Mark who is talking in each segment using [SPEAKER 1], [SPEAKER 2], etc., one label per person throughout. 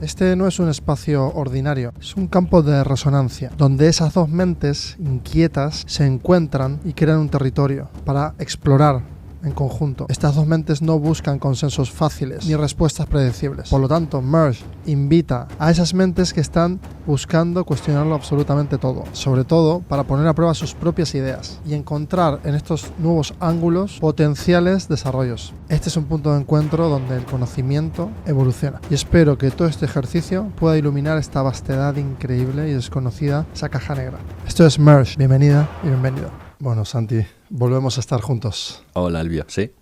[SPEAKER 1] Este no es un espacio ordinario, es un campo de resonancia, donde esas dos mentes inquietas se encuentran y crean un territorio para explorar en conjunto. Estas dos mentes no buscan consensos fáciles ni respuestas predecibles. Por lo tanto, Merge invita a esas mentes que están buscando cuestionarlo absolutamente todo, sobre todo para poner a prueba sus propias ideas y encontrar en estos nuevos ángulos potenciales desarrollos. Este es un punto de encuentro donde el conocimiento evoluciona. Y espero que todo este ejercicio pueda iluminar esta vastedad increíble y desconocida, esa caja negra. Esto es Merge. Bienvenida y bienvenido. Bueno, Santi, volvemos a estar juntos.
[SPEAKER 2] Hola, Elvio. Sí,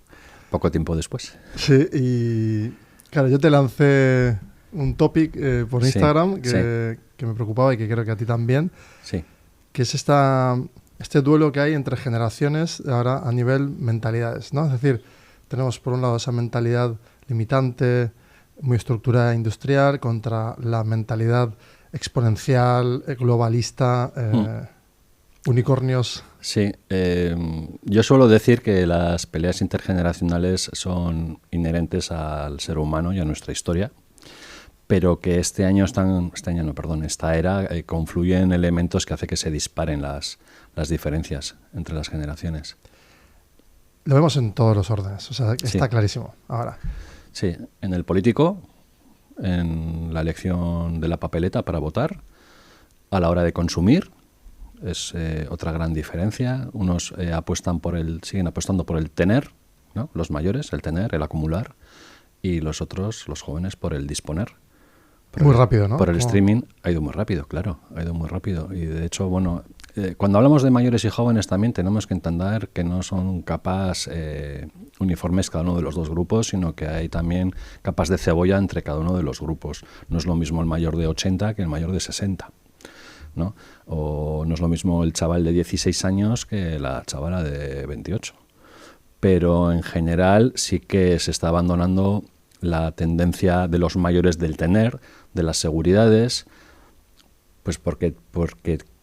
[SPEAKER 2] poco tiempo después.
[SPEAKER 1] Sí, y claro, yo te lancé un topic por Instagram que me preocupaba y que creo que a ti también.
[SPEAKER 2] Sí.
[SPEAKER 1] Que es este duelo que hay entre generaciones ahora a nivel mentalidades, ¿no? Es decir, tenemos por un lado esa mentalidad limitante, muy estructurada industrial, contra la mentalidad exponencial, globalista, unicornios.
[SPEAKER 2] Sí, yo suelo decir que las peleas intergeneracionales son inherentes al ser humano y a nuestra historia, pero que esta era confluyen elementos que hace que se disparen las diferencias entre las generaciones.
[SPEAKER 1] Lo vemos en todos los órdenes, o sea, está clarísimo ahora.
[SPEAKER 2] Sí, en el político, en la elección de la papeleta para votar, a la hora de consumir. Es otra gran diferencia. Unos siguen apostando por el tener, ¿no? Los mayores, el tener, el acumular, y los otros, los jóvenes, por el disponer.
[SPEAKER 1] Muy rápido, ¿no?
[SPEAKER 2] Por el streaming ha ido muy rápido, claro, ha ido muy rápido. Y de hecho, bueno, cuando hablamos de mayores y jóvenes también tenemos que entender que no son capas uniformes cada uno de los dos grupos, sino que hay también capas de cebolla entre cada uno de los grupos. No es lo mismo el mayor de 80 que el mayor de 60. ¿No? O no es lo mismo el chaval de 16 años que la chavala de 28. Pero en general sí que se está abandonando la tendencia de los mayores del tener, de las seguridades, pues porque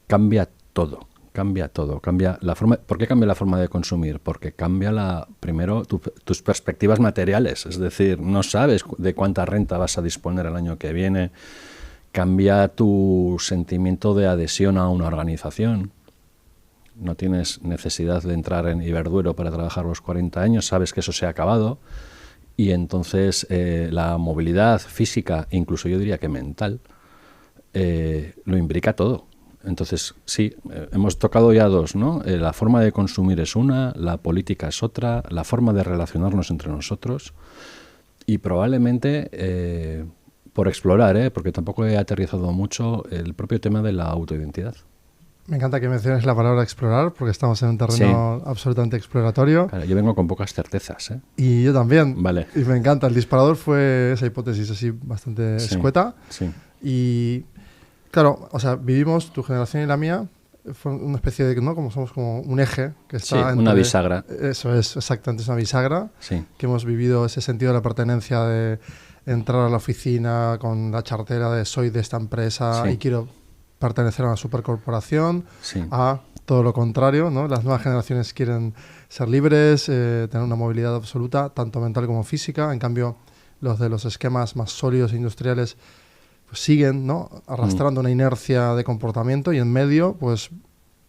[SPEAKER 2] cambia todo. Cambia la forma. ¿Por qué cambia la forma de consumir? Porque cambia primero tus perspectivas materiales, es decir, no sabes de cuánta renta vas a disponer el año que viene. Cambia tu sentimiento de adhesión a una organización. No tienes necesidad de entrar en Iberduero para trabajar los 40 años, sabes que eso se ha acabado, y entonces la movilidad física, incluso yo diría que mental, lo imbrica todo. Entonces, sí, hemos tocado ya dos, ¿no? La forma de consumir es una, la política es otra, la forma de relacionarnos entre nosotros, y probablemente... por explorar, porque tampoco he aterrizado mucho el propio tema de la autoidentidad.
[SPEAKER 1] Me encanta que menciones la palabra explorar, porque estamos en un terreno absolutamente exploratorio.
[SPEAKER 2] Claro, yo vengo con pocas certezas.
[SPEAKER 1] Y yo también.
[SPEAKER 2] Vale.
[SPEAKER 1] Y me encanta. El disparador fue esa hipótesis así bastante escueta.
[SPEAKER 2] Sí.
[SPEAKER 1] Y claro, o sea, vivimos, tu generación y la mía, fue una especie de, ¿no? Como somos como un eje que está
[SPEAKER 2] una bisagra.
[SPEAKER 1] Eso es, exactamente, es una bisagra.
[SPEAKER 2] Sí.
[SPEAKER 1] Que hemos vivido ese sentido de la pertenencia de entrar a la oficina con la chartera de soy de esta empresa y quiero pertenecer a una supercorporación, a todo lo contrario, ¿no? Las nuevas generaciones quieren ser libres, tener una movilidad absoluta, tanto mental como física. En cambio, los de los esquemas más sólidos e industriales pues siguen, ¿no? Arrastrando una inercia de comportamiento, y en medio, pues,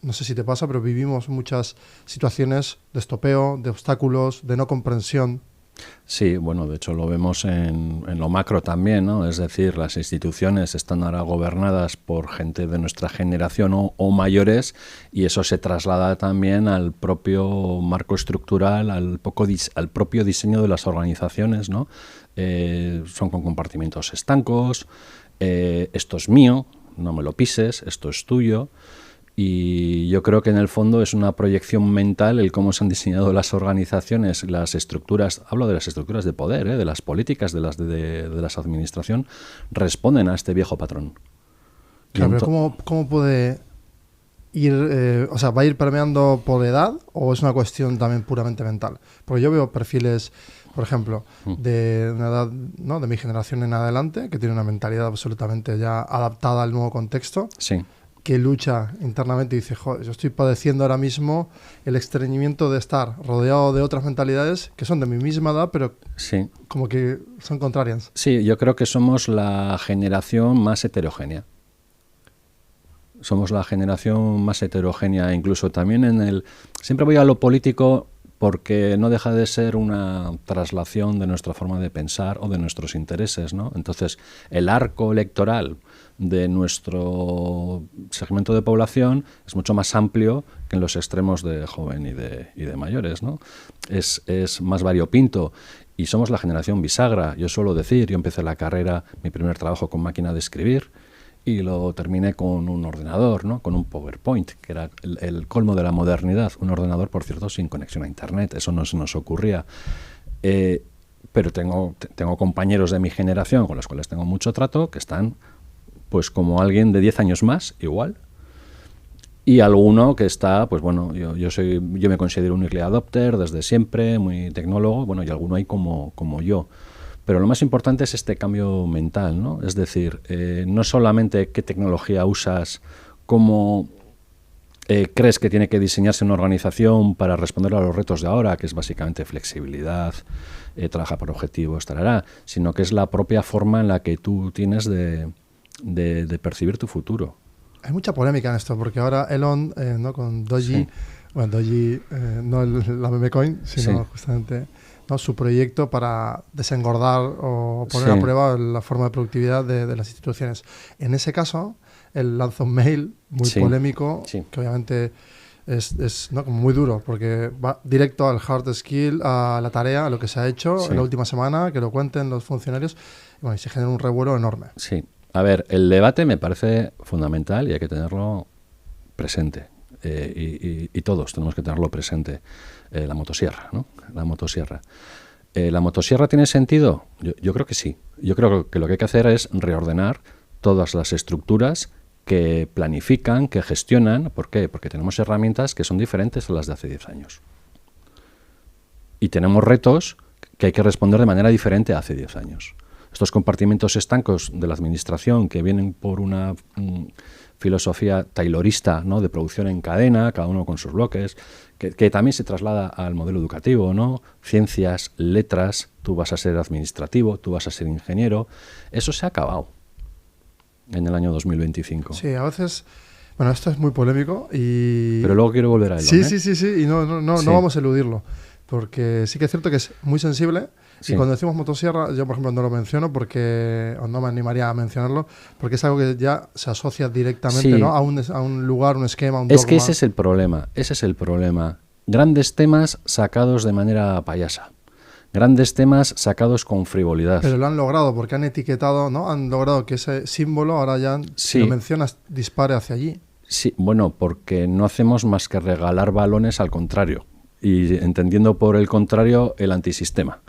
[SPEAKER 1] no sé si te pasa, pero vivimos muchas situaciones de estopeo, de obstáculos, de no comprensión.
[SPEAKER 2] Sí, bueno, de hecho lo vemos en lo macro también, ¿no? Es decir, las instituciones están ahora gobernadas por gente de nuestra generación o mayores, y eso se traslada también al propio marco estructural, al propio diseño de las organizaciones, ¿no? Son con compartimentos estancos, esto es mío, no me lo pises, esto es tuyo. Y yo creo que en el fondo es una proyección mental el cómo se han diseñado las organizaciones, las estructuras, hablo de las estructuras de poder, de las políticas, de las administración, responden a este viejo patrón.
[SPEAKER 1] Claro, pero ¿cómo puede ir, o sea, va a ir permeando por edad, o es una cuestión también puramente mental? Porque yo veo perfiles, por ejemplo, de una edad, ¿no? De mi generación en adelante, que tiene una mentalidad absolutamente ya adaptada al nuevo contexto.
[SPEAKER 2] Sí.
[SPEAKER 1] que lucha internamente y dice, joder, yo estoy padeciendo ahora mismo el estreñimiento de estar rodeado de otras mentalidades que son de mi misma edad, pero
[SPEAKER 2] Sí.
[SPEAKER 1] como que son contrarias.
[SPEAKER 2] Sí, yo creo que somos la generación más heterogénea. Somos la generación más heterogénea, incluso también en el... Siempre voy a lo político porque no deja de ser una traslación de nuestra forma de pensar o de nuestros intereses, ¿no? Entonces, el arco electoral de nuestro segmento de población es mucho más amplio que en los extremos de joven y de mayores, ¿no? Es más variopinto y somos la generación bisagra. Yo suelo decir, yo empecé la carrera, mi primer trabajo con máquina de escribir, y lo terminé con un ordenador, ¿no? Con un PowerPoint, que era el colmo de la modernidad. Un ordenador, por cierto, sin conexión a Internet. Eso no se nos ocurría. Pero tengo compañeros de mi generación con los cuales tengo mucho trato que están pues como alguien de 10 años más, igual. Y alguno que está, pues bueno, yo me considero un early adopter desde siempre, muy tecnólogo, bueno, y alguno hay como yo. Pero lo más importante es este cambio mental, ¿no? Es decir, no solamente qué tecnología usas, cómo crees que tiene que diseñarse una organización para responder a los retos de ahora, que es básicamente flexibilidad, trabajar por objetivos, sino que es la propia forma en la que tú tienes de percibir tu futuro.
[SPEAKER 1] Hay mucha polémica en esto, porque ahora Elon, ¿no? Con Doji,
[SPEAKER 2] Sí.
[SPEAKER 1] bueno, Doji, no la meme coin, sino
[SPEAKER 2] Sí.
[SPEAKER 1] justamente, ¿no? Su proyecto para desengordar o poner
[SPEAKER 2] Sí.
[SPEAKER 1] a prueba la forma de productividad de las instituciones. En ese caso, él lanza un mail muy
[SPEAKER 2] Sí.
[SPEAKER 1] polémico,
[SPEAKER 2] Sí.
[SPEAKER 1] que obviamente es ¿no? como muy duro, porque va directo al hard skill, a la tarea, a lo que se ha hecho
[SPEAKER 2] Sí.
[SPEAKER 1] en la última semana, que lo cuenten los funcionarios, y bueno, y se genera un revuelo enorme.
[SPEAKER 2] Sí. A ver, el debate me parece fundamental y hay que tenerlo presente. Y todos tenemos que tenerlo presente. La motosierra, ¿no? La motosierra. ¿La motosierra tiene sentido? Yo creo que sí. Yo creo que lo que hay que hacer es reordenar todas las estructuras que planifican, que gestionan. ¿Por qué? Porque tenemos herramientas que son diferentes a las de hace 10 años. Y tenemos retos que hay que responder de manera diferente a hace 10 años. Estos compartimentos estancos de la administración que vienen por una filosofía taylorista, ¿no? De producción en cadena, cada uno con sus bloques, que también se traslada al modelo educativo, ¿no? Ciencias, letras, tú vas a ser administrativo, tú vas a ser ingeniero. Eso se ha acabado en el año 2025.
[SPEAKER 1] Sí, a veces... Bueno, esto es muy polémico y...
[SPEAKER 2] Pero luego quiero volver a Elon,
[SPEAKER 1] Sí,
[SPEAKER 2] ¿eh?
[SPEAKER 1] sí, y no
[SPEAKER 2] Sí.
[SPEAKER 1] vamos a eludirlo, porque sí que es cierto que es muy sensible.
[SPEAKER 2] Sí.
[SPEAKER 1] Y cuando decimos motosierra, yo por ejemplo no lo menciono porque, o no me animaría a mencionarlo, porque es algo que ya se asocia directamente,
[SPEAKER 2] Sí.
[SPEAKER 1] ¿no? a un lugar, un esquema, un
[SPEAKER 2] Es
[SPEAKER 1] dogma.
[SPEAKER 2] que ese es el problema. Grandes temas sacados de manera payasa. Grandes temas sacados con frivolidad.
[SPEAKER 1] Pero lo han logrado porque han etiquetado, ¿no? Han logrado que ese símbolo ahora ya, si
[SPEAKER 2] Sí.
[SPEAKER 1] lo mencionas, dispare hacia allí.
[SPEAKER 2] Sí, bueno, porque no hacemos más que regalar balones al contrario. Y entendiendo por el contrario el antisistema.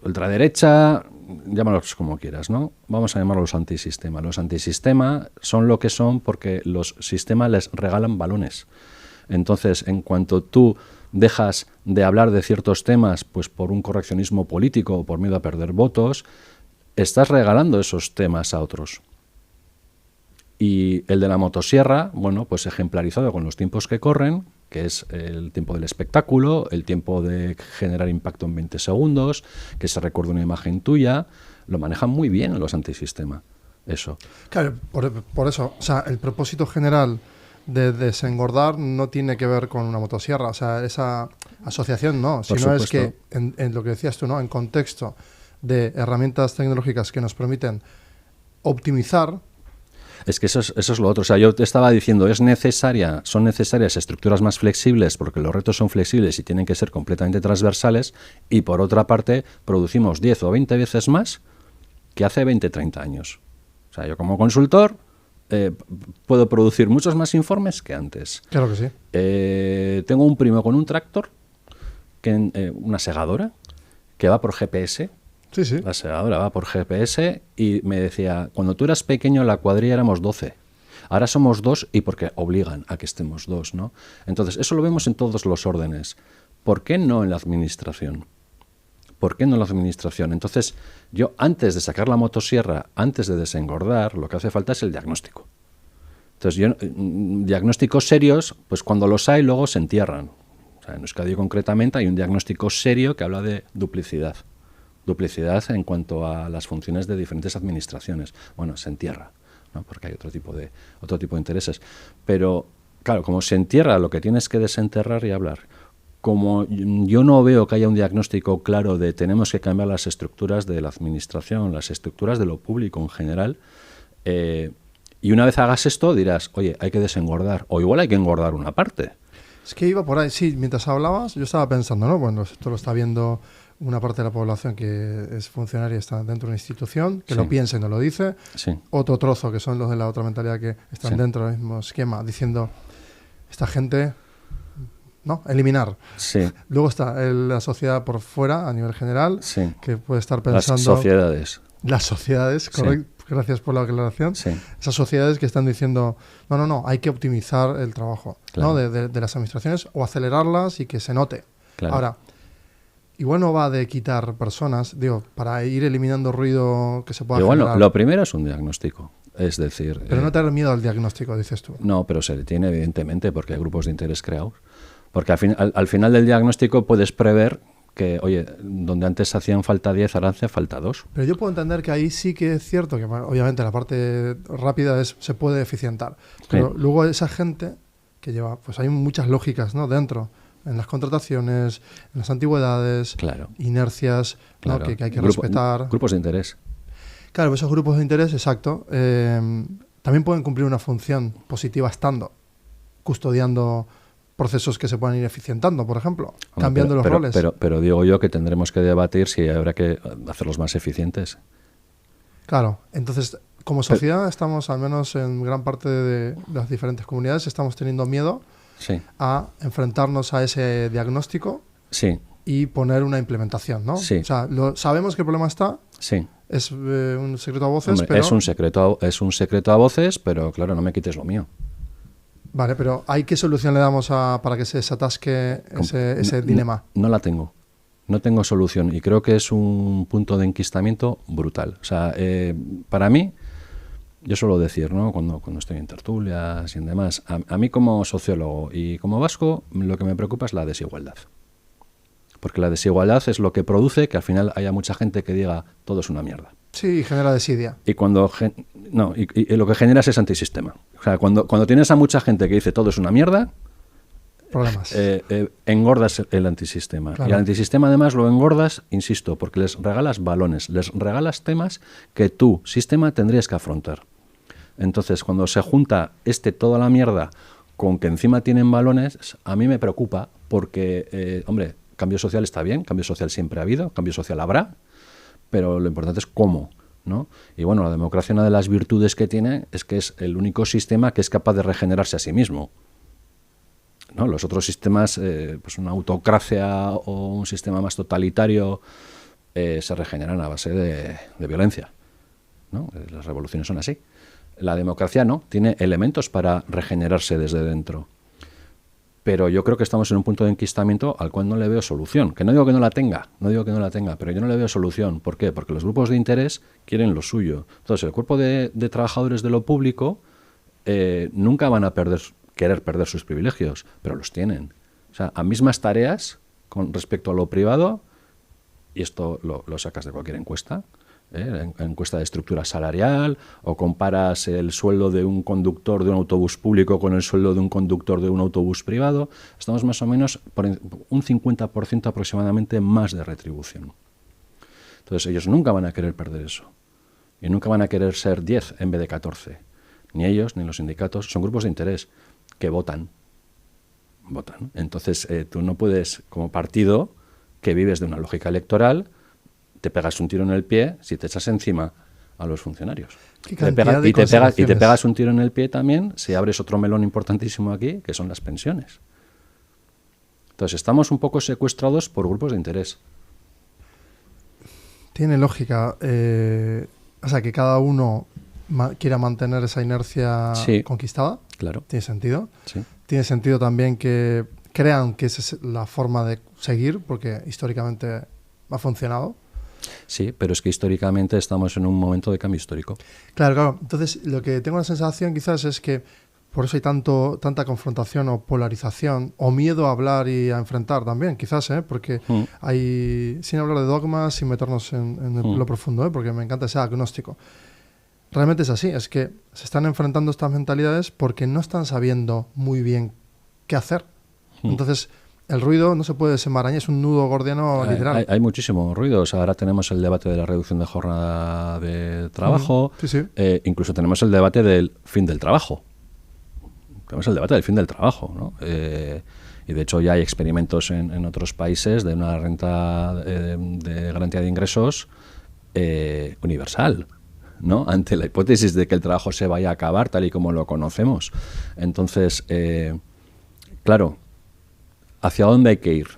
[SPEAKER 2] Ultraderecha, llámalos como quieras, ¿no? Vamos a llamarlos antisistema. Los antisistema son lo que son porque los sistemas les regalan balones. Entonces, en cuanto tú dejas de hablar de ciertos temas, pues por un correccionismo político o por miedo a perder votos, estás regalando esos temas a otros. Y el de la motosierra, bueno, pues ejemplarizado con los tiempos que corren, que es el tiempo del espectáculo, el tiempo de generar impacto en 20 segundos, que se recuerde una imagen tuya, lo manejan muy bien los antisistema, eso.
[SPEAKER 1] Claro, por eso, o sea, el propósito general de desengordar no tiene que ver con una motosierra, o sea, esa asociación no,
[SPEAKER 2] Por
[SPEAKER 1] sino es
[SPEAKER 2] supuesto.
[SPEAKER 1] que en lo que decías tú, ¿no? En contexto de herramientas tecnológicas que nos permiten optimizar.
[SPEAKER 2] Es que eso es lo otro. O sea, yo te estaba diciendo, son necesarias estructuras más flexibles porque los retos son flexibles y tienen que ser completamente transversales, y por otra parte producimos 10 o 20 veces más que hace 20, 30 años. O sea, yo como consultor puedo producir muchos más informes que antes.
[SPEAKER 1] Claro que sí.
[SPEAKER 2] Tengo un primo con un tractor, una segadora, que va por GPS.
[SPEAKER 1] Sí, sí.
[SPEAKER 2] La segadora va por GPS y me decía, cuando tú eras pequeño en la cuadrilla éramos 12. Ahora somos 2 y porque obligan a que estemos 2, ¿no? Entonces, eso lo vemos en todos los órdenes. ¿Por qué no en la administración? ¿Por qué no en la administración? Entonces, yo antes de sacar la motosierra, antes de desengordar, lo que hace falta es el diagnóstico. Entonces, diagnósticos serios, pues cuando los hay, luego se entierran. O sea, en Euskadi concretamente hay un diagnóstico serio que habla de duplicidad. Duplicidad en cuanto a las funciones de diferentes administraciones. Bueno, se entierra, ¿no? Porque hay otro tipo de intereses. Pero, claro, como se entierra, lo que tienes que desenterrar y hablar. Como yo no veo que haya un diagnóstico claro de tenemos que cambiar las estructuras de la administración, las estructuras de lo público en general, y una vez hagas esto dirás, oye, hay que desengordar, o igual hay que engordar una parte.
[SPEAKER 1] Es que iba por ahí, sí, mientras hablabas, yo estaba pensando, ¿no? Bueno, esto lo está viendo una parte de la población que es funcionaria y está dentro de una institución, que lo piensa y no lo dice.
[SPEAKER 2] Sí.
[SPEAKER 1] Otro trozo, que son los de la otra mentalidad que están dentro del mismo esquema, diciendo, esta gente, ¿no? Eliminar.
[SPEAKER 2] Sí.
[SPEAKER 1] Luego está la sociedad por fuera, a nivel general, que puede estar pensando...
[SPEAKER 2] Las sociedades.
[SPEAKER 1] Las sociedades, correcto. Gracias por la aclaración.
[SPEAKER 2] Sí.
[SPEAKER 1] Esas sociedades que están diciendo, no, hay que optimizar el trabajo, ¿no? de las administraciones o acelerarlas y que se note.
[SPEAKER 2] Claro.
[SPEAKER 1] Ahora, igual no va de quitar personas, para ir eliminando ruido que se pueda generar.
[SPEAKER 2] Bueno, lo primero es un diagnóstico. Es decir...
[SPEAKER 1] Pero no tener miedo al diagnóstico, dices tú.
[SPEAKER 2] No, pero se le tiene evidentemente porque hay grupos de interés creados. Porque al final del diagnóstico puedes prever que, oye, donde antes hacían falta 10, ahora hace falta 2.
[SPEAKER 1] Pero yo puedo entender que ahí sí que es cierto que, bueno, obviamente, la parte rápida se puede eficientar. Pero luego esa gente que lleva, pues hay muchas lógicas, ¿no? Dentro, en las contrataciones, en las antigüedades, inercias, ¿no? Que hay que respetar.
[SPEAKER 2] Grupos de interés.
[SPEAKER 1] Claro, esos grupos de interés, exacto, también pueden cumplir una función positiva estando custodiando procesos que se puedan ir eficientando, por ejemplo, cambiando los roles.
[SPEAKER 2] Pero digo yo que tendremos que debatir si habrá que hacerlos más eficientes.
[SPEAKER 1] Claro, entonces, como sociedad estamos, al menos en gran parte de las diferentes comunidades, estamos teniendo miedo a enfrentarnos a ese diagnóstico y poner una implementación, ¿no?
[SPEAKER 2] Sí.
[SPEAKER 1] O sea, sabemos que el problema está, es un secreto a voces,
[SPEAKER 2] Hombre,
[SPEAKER 1] pero...
[SPEAKER 2] Es un secreto a voces, pero claro, no me quites lo mío.
[SPEAKER 1] Vale, pero ¿hay qué solución le damos para que se desatasque ese dilema?
[SPEAKER 2] No la tengo. No tengo solución y creo que es un punto de enquistamiento brutal. O sea, para mí, yo suelo decir, ¿no? Cuando estoy en tertulias y en demás, a mí como sociólogo y como vasco, lo que me preocupa es la desigualdad. Porque la desigualdad es lo que produce que al final haya mucha gente que diga todo es una mierda.
[SPEAKER 1] Sí, genera desidia.
[SPEAKER 2] Y y lo que genera es antisistema. O sea, cuando tienes a mucha gente que dice todo es una mierda,
[SPEAKER 1] problemas.
[SPEAKER 2] Engordas el antisistema. Claro. Y el antisistema además lo engordas, insisto, porque les regalas balones, les regalas temas que tú, sistema, tendrías que afrontar. Entonces, cuando se junta toda la mierda con que encima tienen balones, a mí me preocupa porque, hombre, cambio social está bien, cambio social siempre ha habido, cambio social habrá, pero lo importante es cómo, ¿no? Y bueno, la democracia, una de las virtudes que tiene es que es el único sistema que es capaz de regenerarse a sí mismo, ¿no? Los otros sistemas, pues una autocracia o un sistema más totalitario, se regeneran a base de violencia, ¿no? Las revoluciones son así. La democracia no, tiene elementos para regenerarse desde dentro. Pero yo creo que estamos en un punto de enquistamiento al cual no le veo solución. Que no digo que no la tenga, pero yo no le veo solución. ¿Por qué? Porque los grupos de interés quieren lo suyo. Entonces, el cuerpo de trabajadores de lo público nunca van a querer perder sus privilegios, pero los tienen. O sea, a mismas tareas con respecto a lo privado, y esto lo sacas de cualquier encuesta, encuesta de estructura salarial, o comparas el sueldo de un conductor de un autobús público con el sueldo de un conductor de un autobús privado, estamos más o menos por un 50% aproximadamente más de retribución. Entonces ellos nunca van a querer perder eso, y nunca van a querer ser 10 en vez de 14. Ni ellos, ni los sindicatos, son grupos de interés que votan. Entonces tú no puedes, como partido que vives de una lógica electoral, te pegas un tiro en el pie si te echas encima a los funcionarios.
[SPEAKER 1] Y te
[SPEAKER 2] pegas un tiro en el pie también si abres otro melón importantísimo aquí, que son las pensiones. Entonces estamos un poco secuestrados por grupos de interés.
[SPEAKER 1] Tiene lógica. O sea, que cada uno quiera mantener esa inercia conquistada.
[SPEAKER 2] Claro.
[SPEAKER 1] ¿Tiene sentido?
[SPEAKER 2] Sí.
[SPEAKER 1] Tiene sentido también que crean que esa es la forma de seguir, porque históricamente ha funcionado.
[SPEAKER 2] Sí, pero es que históricamente estamos en un momento de cambio histórico.
[SPEAKER 1] Claro. Entonces, lo que tengo la sensación quizás es que por eso hay tanta confrontación o polarización o miedo a hablar y a enfrentar también, quizás, porque hay, sin hablar de dogmas, sin meternos en lo profundo, porque me encanta ese agnóstico. Realmente es así, es que se están enfrentando estas mentalidades porque no están sabiendo muy bien qué hacer. Entonces, el ruido no se puede desenmarañar, es un nudo gordiano literal.
[SPEAKER 2] Hay muchísimo ruido. O sea, ahora tenemos el debate de la reducción de jornada de trabajo.
[SPEAKER 1] Sí.
[SPEAKER 2] Incluso tenemos el debate del fin del trabajo. Tenemos el debate del fin del trabajo, ¿no? Y de hecho ya hay experimentos en otros países de una renta de garantía de ingresos universal, ¿no? Ante la hipótesis de que el trabajo se vaya a acabar tal y como lo conocemos. Entonces, claro, ¿hacia dónde hay que ir?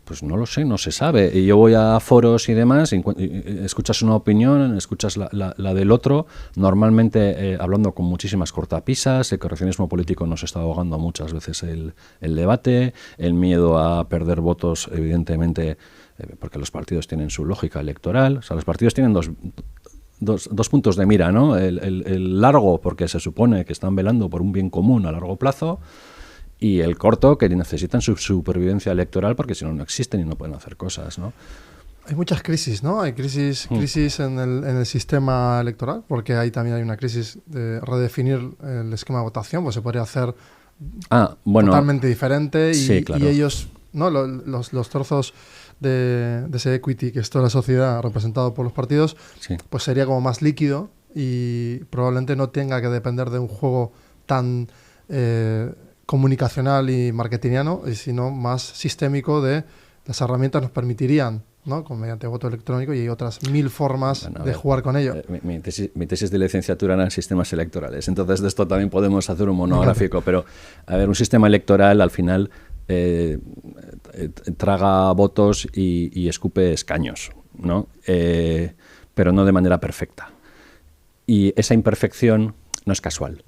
[SPEAKER 2] Pues no lo sé, no se sabe. Y yo voy a foros y demás, y escuchas una opinión, escuchas la del otro, normalmente hablando con muchísimas cortapisas. El correccionismo político nos está ahogando muchas veces el debate, el miedo a perder votos, evidentemente, porque los partidos tienen su lógica electoral. O sea, los partidos tienen dos puntos de mira, ¿no? El largo, porque se supone que están velando por un bien común a largo plazo, y el corto, que necesitan su supervivencia electoral, porque si no, no existen y no pueden hacer cosas, ¿no?
[SPEAKER 1] Hay muchas crisis, ¿no? Hay crisis en el sistema electoral, porque ahí también hay una crisis de redefinir el esquema de votación, pues se podría hacer totalmente diferente, y,
[SPEAKER 2] sí, claro.
[SPEAKER 1] Y ellos, ¿no? Los trozos de ese equity, que es toda la sociedad representado por los partidos,
[SPEAKER 2] sí,
[SPEAKER 1] pues sería como más líquido y probablemente no tenga que depender de un juego tan comunicacional y marketingiano, sino más sistémico. De las herramientas nos permitirían, ¿no? Mediante voto electrónico, y hay otras 1000 formas de jugar con ello.
[SPEAKER 2] Mi tesis de licenciatura era en sistemas electorales, entonces de esto también podemos hacer un monográfico, pero a ver, un sistema electoral al final traga votos y escupe escaños, ¿no? Pero no de manera perfecta. Y esa imperfección no es casual.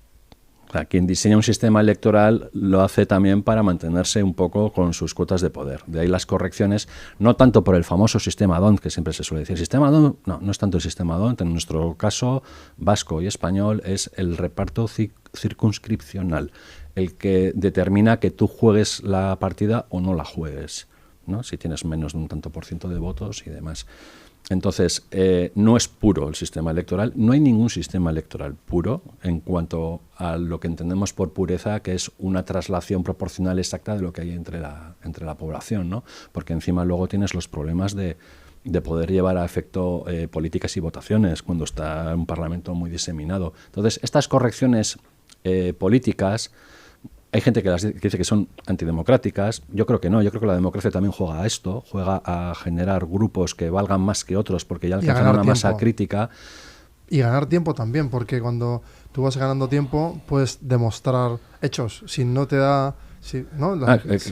[SPEAKER 2] O sea, quien diseña un sistema electoral lo hace también para mantenerse un poco con sus cuotas de poder. De ahí las correcciones, no tanto por el famoso sistema DONT, que siempre se suele decir. Sistema DONT, no es tanto el sistema DONT. En nuestro caso, vasco y español, es el reparto circunscripcional, el que determina que tú juegues la partida o no la juegues, ¿no? Si tienes menos de un tanto por ciento de votos y demás. Entonces, no es puro el sistema electoral. No hay ningún sistema electoral puro en cuanto a lo que entendemos por pureza, que es una traslación proporcional exacta de lo que hay entre la población, ¿no? Porque encima luego tienes los problemas de poder llevar a efecto políticas y votaciones cuando está un parlamento muy diseminado. Entonces, estas correcciones políticas, hay gente que dice que son antidemocráticas. Yo creo que no. Yo creo que la democracia también juega a esto, juega a generar grupos que valgan más que otros porque ya alcanzan una masa crítica.
[SPEAKER 1] Y ganar tiempo también, porque cuando tú vas ganando tiempo puedes demostrar hechos. Si no te da... ¿no?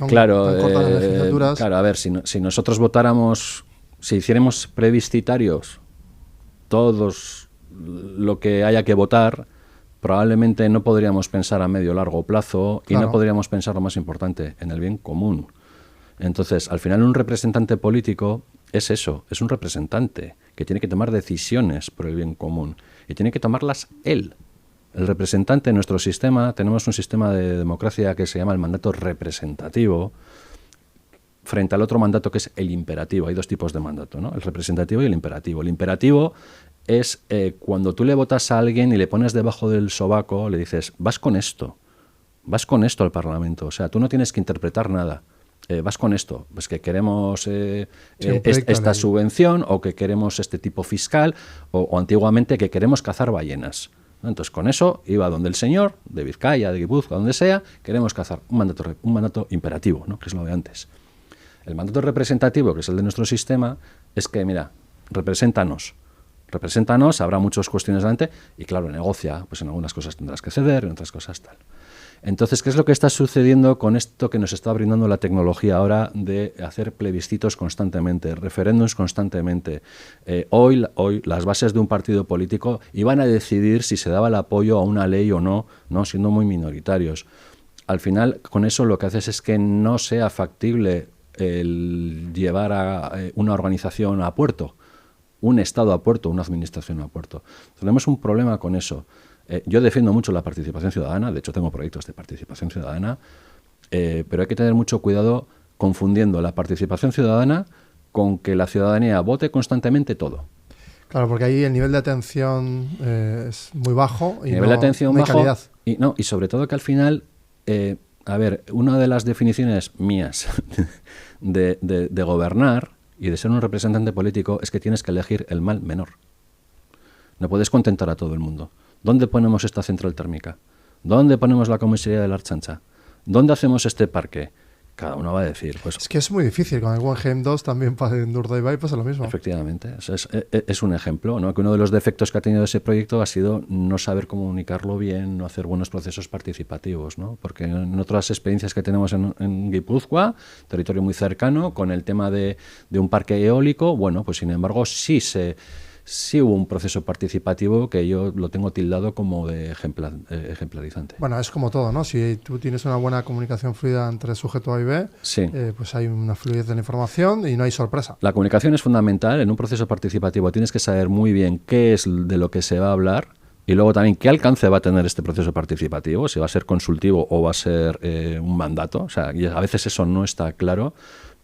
[SPEAKER 2] Claro,
[SPEAKER 1] tan cortas las legislaturas.
[SPEAKER 2] Claro, a ver, si nosotros votáramos, si hiciéramos plebiscitarios todos lo que haya que votar, probablemente no podríamos pensar a medio o largo plazo, claro, y no podríamos pensar lo más importante, en el bien común. Entonces, al final un representante político es eso, es un representante que tiene que tomar decisiones por el bien común y tiene que tomarlas él. El representante en nuestro sistema, tenemos un sistema de democracia que se llama el mandato representativo, frente al otro mandato que es el imperativo. Hay dos tipos de mandato, ¿no? El representativo y el imperativo. El imperativo es cuando tú le votas a alguien y le pones debajo del sobaco, le dices, vas con esto al Parlamento. O sea, tú no tienes que interpretar nada. Vas con esto, pues que queremos esta subvención, o que queremos este tipo fiscal, o antiguamente que queremos cazar ballenas. Entonces, con eso iba donde el señor, de Vizcaya, de Guipúzcoa, donde sea, queremos cazar un mandato imperativo, ¿no? Que es lo de antes. El mandato representativo, que es el de nuestro sistema, es que, mira, represéntanos, habrá muchas cuestiones delante, y claro, negocia, pues en algunas cosas tendrás que ceder, en otras cosas tal. Entonces, ¿qué es lo que está sucediendo con esto que nos está brindando la tecnología ahora de hacer plebiscitos constantemente, referéndums constantemente? Hoy las bases de un partido político iban a decidir si se daba el apoyo a una ley o no, siendo muy minoritarios. Al final, con eso lo que haces es que no sea factible el llevar a una organización a puerto, un Estado a puerto, una administración a puerto. Tenemos un problema con eso. Yo defiendo mucho la participación ciudadana, de hecho tengo proyectos de participación ciudadana, pero hay que tener mucho cuidado confundiendo la participación ciudadana con que la ciudadanía vote constantemente todo.
[SPEAKER 1] Claro, porque ahí el nivel de atención es muy bajo y
[SPEAKER 2] nivel de atención
[SPEAKER 1] no hay
[SPEAKER 2] bajo,
[SPEAKER 1] calidad.
[SPEAKER 2] Y sobre todo que al final, a ver, una de las definiciones mías de gobernar y de ser un representante político es que tienes que elegir el mal menor. No puedes contentar a todo el mundo. ¿Dónde ponemos esta central térmica? ¿Dónde ponemos la comisaría de la Archancha? ¿Dónde hacemos este parque? Cada uno va a decir, pues...
[SPEAKER 1] Es que es muy difícil, con el Guggenheim 2 también en Urdaibai pasa lo mismo.
[SPEAKER 2] Efectivamente, es un ejemplo, ¿no? Que uno de los defectos que ha tenido ese proyecto ha sido no saber comunicarlo bien, no hacer buenos procesos participativos, ¿no? Porque en otras experiencias que tenemos en Guipúzcoa, territorio muy cercano, con el tema de un parque eólico, bueno, pues sin embargo sí hubo un proceso participativo que yo lo tengo tildado como de ejemplarizante.
[SPEAKER 1] Bueno, es como todo, ¿no? Si tú tienes una buena comunicación fluida entre sujeto A y B,
[SPEAKER 2] sí.
[SPEAKER 1] Pues hay una fluidez de la información y no hay sorpresa.
[SPEAKER 2] La comunicación es fundamental. En un proceso participativo tienes que saber muy bien qué es de lo que se va a hablar y luego también qué alcance va a tener este proceso participativo, si va a ser consultivo o va a ser un mandato. O sea, y a veces eso no está claro,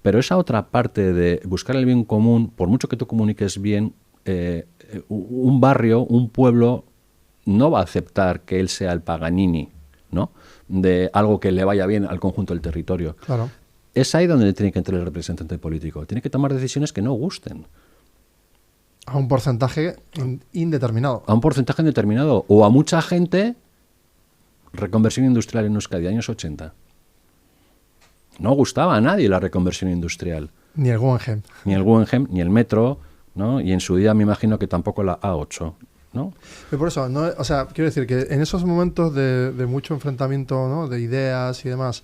[SPEAKER 2] pero esa otra parte de buscar el bien común, por mucho que tú comuniques bien, un barrio, un pueblo, no va a aceptar que él sea el Paganini, ¿no? De algo que le vaya bien al conjunto del territorio.
[SPEAKER 1] Claro.
[SPEAKER 2] Es ahí donde tiene que entrar el representante político. Tiene que tomar decisiones que no gusten.
[SPEAKER 1] A un porcentaje indeterminado.
[SPEAKER 2] A un porcentaje indeterminado. O a mucha gente, reconversión industrial en Euskadi, años 80. No gustaba a nadie la reconversión industrial.
[SPEAKER 1] Ni el Guggenheim.
[SPEAKER 2] Ni el Guggenheim, ni el metro, ¿no? Y en su día me imagino que tampoco la A8, ¿no?
[SPEAKER 1] Y por eso, no, o sea, quiero decir que en esos momentos de mucho enfrentamiento, ¿no? De ideas y demás,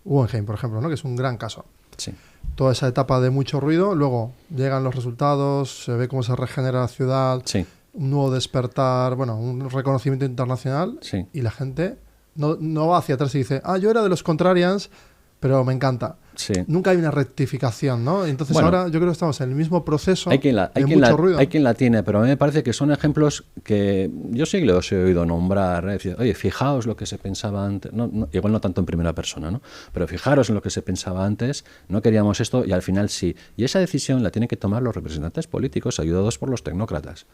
[SPEAKER 1] Guggenheim, por ejemplo, ¿no? Que es un gran caso.
[SPEAKER 2] Sí.
[SPEAKER 1] Toda esa etapa de mucho ruido, luego llegan los resultados, se ve cómo se regenera la ciudad,
[SPEAKER 2] Sí.
[SPEAKER 1] un nuevo despertar, bueno, un reconocimiento internacional,
[SPEAKER 2] Sí.
[SPEAKER 1] y la gente no va hacia atrás y dice, yo era de los contrarians, pero me encanta.
[SPEAKER 2] Sí.
[SPEAKER 1] Nunca hay una rectificación, ¿no? Entonces
[SPEAKER 2] Bueno,
[SPEAKER 1] ahora yo creo que estamos en el mismo proceso
[SPEAKER 2] hay quien la tiene, pero a mí me parece que son ejemplos que yo sí los he oído nombrar. Decir, oye, fijaos lo que se pensaba antes, igual no tanto en primera persona, ¿no? Pero fijaros en lo que se pensaba antes, no queríamos esto y al final sí. Y esa decisión la tienen que tomar los representantes políticos ayudados por los tecnócratas.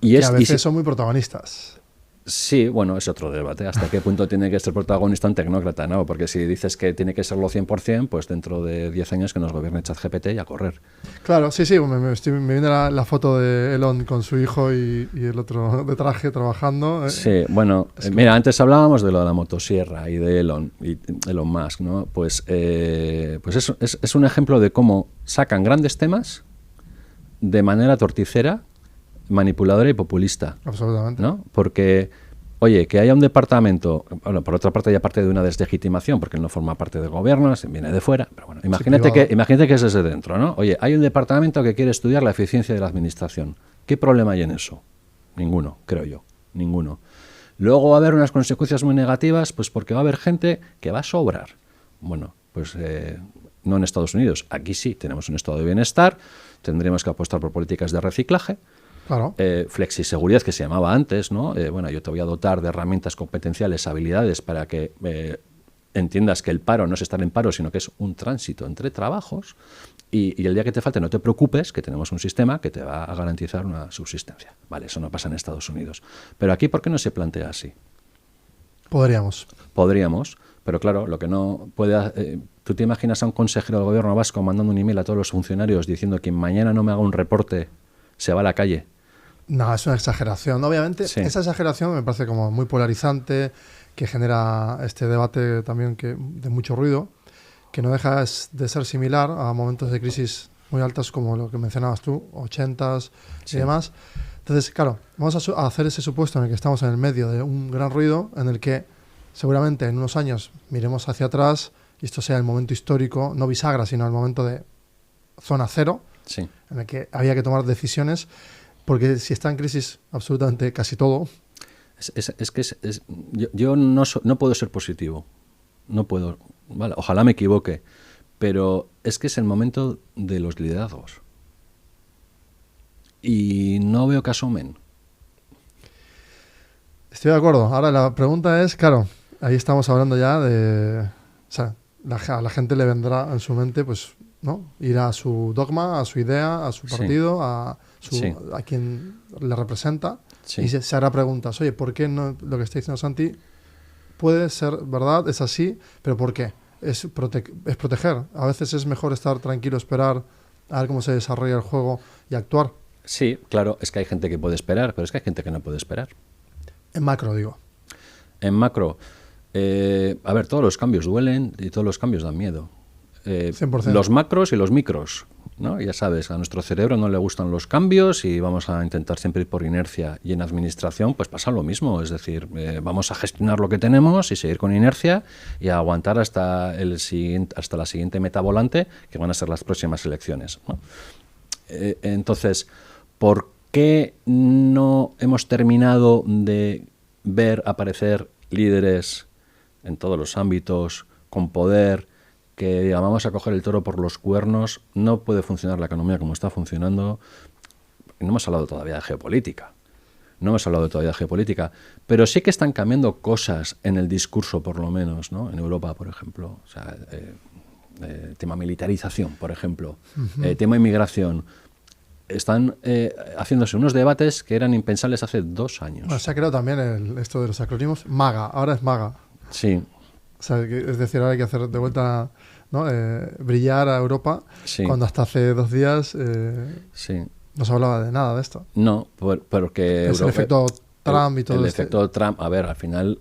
[SPEAKER 1] Que a veces son muy protagonistas.
[SPEAKER 2] Sí, bueno, es otro debate. ¿Hasta qué punto tiene que ser protagonista un tecnócrata? ¿No? Porque si dices que tiene que serlo 100%, pues dentro de 10 años que nos gobierne ChatGPT y a correr. Claro,
[SPEAKER 1] sí, me viene la foto de Elon con su hijo y el otro de traje trabajando.
[SPEAKER 2] Sí, bueno, mira, antes hablábamos de lo de la motosierra y de Elon Musk, ¿no? Pues eso es un ejemplo de cómo sacan grandes temas de manera torticera, manipuladora y populista.
[SPEAKER 1] Absolutamente.
[SPEAKER 2] ¿No? Porque, oye, que haya un departamento, bueno, por otra parte ya parte de una deslegitimación, porque él no forma parte del gobierno, viene de fuera, pero bueno, imagínate que es desde dentro, ¿no? Oye, hay un departamento que quiere estudiar la eficiencia de la administración. ¿Qué problema hay en eso? Ninguno, creo yo, ninguno. Luego va a haber unas consecuencias muy negativas, pues porque va a haber gente que va a sobrar. Bueno, pues no en Estados Unidos, aquí sí, tenemos un estado de bienestar, tendremos que apostar por políticas de reciclaje.
[SPEAKER 1] Claro.
[SPEAKER 2] Flexiseguridad, que se llamaba antes, ¿no? Bueno, yo te voy a dotar de herramientas competenciales, habilidades para que entiendas que el paro no es estar en paro, sino que es un tránsito entre trabajos y el día que te falte no te preocupes, que tenemos un sistema que te va a garantizar una subsistencia. Vale, eso no pasa en Estados Unidos. Pero aquí, ¿por qué no se plantea así?
[SPEAKER 1] Podríamos,
[SPEAKER 2] pero claro, lo que no puede... ¿tú te imaginas a un consejero del gobierno vasco mandando un email a todos los funcionarios diciendo que mañana no me haga un reporte, se va a la calle?
[SPEAKER 1] No, es una exageración. Obviamente,
[SPEAKER 2] sí.
[SPEAKER 1] Esa exageración me parece como muy polarizante, que genera este debate también de mucho ruido, que no deja de ser similar a momentos de crisis muy altas como lo que mencionabas tú, 80s y demás. Entonces, claro, vamos a hacer ese supuesto en el que estamos en el medio de un gran ruido, en el que seguramente en unos años miremos hacia atrás y esto sea el momento histórico, no bisagra, sino el momento de zona cero,
[SPEAKER 2] sí.
[SPEAKER 1] en el que había que tomar decisiones. Porque si está en crisis absolutamente casi todo...
[SPEAKER 2] Yo no puedo ser positivo. No puedo. Vale, ojalá me equivoque. Pero es que es el momento de los liderazgos. Y no veo que asomen.
[SPEAKER 1] Estoy de acuerdo. Ahora la pregunta es, claro, ahí estamos hablando ya de... O sea, a la gente le vendrá en su mente, pues, ¿no? Ir a su dogma, a su idea, a su partido, a quien le representa, y se hará preguntas. Oye, ¿por qué no lo que está diciendo Santi puede ser verdad, es así, pero ¿por qué? Es proteger. A veces es mejor estar tranquilo, esperar a ver cómo se desarrolla el juego y actuar.
[SPEAKER 2] Sí, claro, es que hay gente que puede esperar, pero es que hay gente que no puede esperar.
[SPEAKER 1] En macro, digo.
[SPEAKER 2] En macro, a ver, todos los cambios duelen y todos los cambios dan miedo.
[SPEAKER 1] 100%.
[SPEAKER 2] Los macros y los micros, ¿no? Ya sabes, a nuestro cerebro no le gustan los cambios y vamos a intentar siempre ir por inercia. Y en administración pues pasa lo mismo, es decir, vamos a gestionar lo que tenemos y seguir con inercia y a aguantar hasta la siguiente meta volante, que van a ser las próximas elecciones, ¿no? Entonces, ¿por qué no hemos terminado de ver aparecer líderes en todos los ámbitos, con poder, que digan, vamos a coger el toro por los cuernos? No puede funcionar la economía como está funcionando. No hemos hablado todavía de geopolítica. Pero sí que están cambiando cosas en el discurso, por lo menos, ¿no? En Europa, por ejemplo. O sea, tema militarización, por ejemplo. Tema inmigración. Están haciéndose unos debates que eran impensables hace 2 años.
[SPEAKER 1] Bueno, se ha creado también esto de los acrónimos. MAGA, ahora es MAGA.
[SPEAKER 2] Sí.
[SPEAKER 1] O sea, es decir, ahora hay que hacer de vuelta, ¿no? Brillar a Europa,
[SPEAKER 2] Sí.
[SPEAKER 1] cuando hasta hace 2 días
[SPEAKER 2] Sí.
[SPEAKER 1] no se hablaba de nada de esto.
[SPEAKER 2] No, porque
[SPEAKER 1] Es el efecto Trump y todo
[SPEAKER 2] el
[SPEAKER 1] esto.
[SPEAKER 2] efecto Trump, a ver, al final,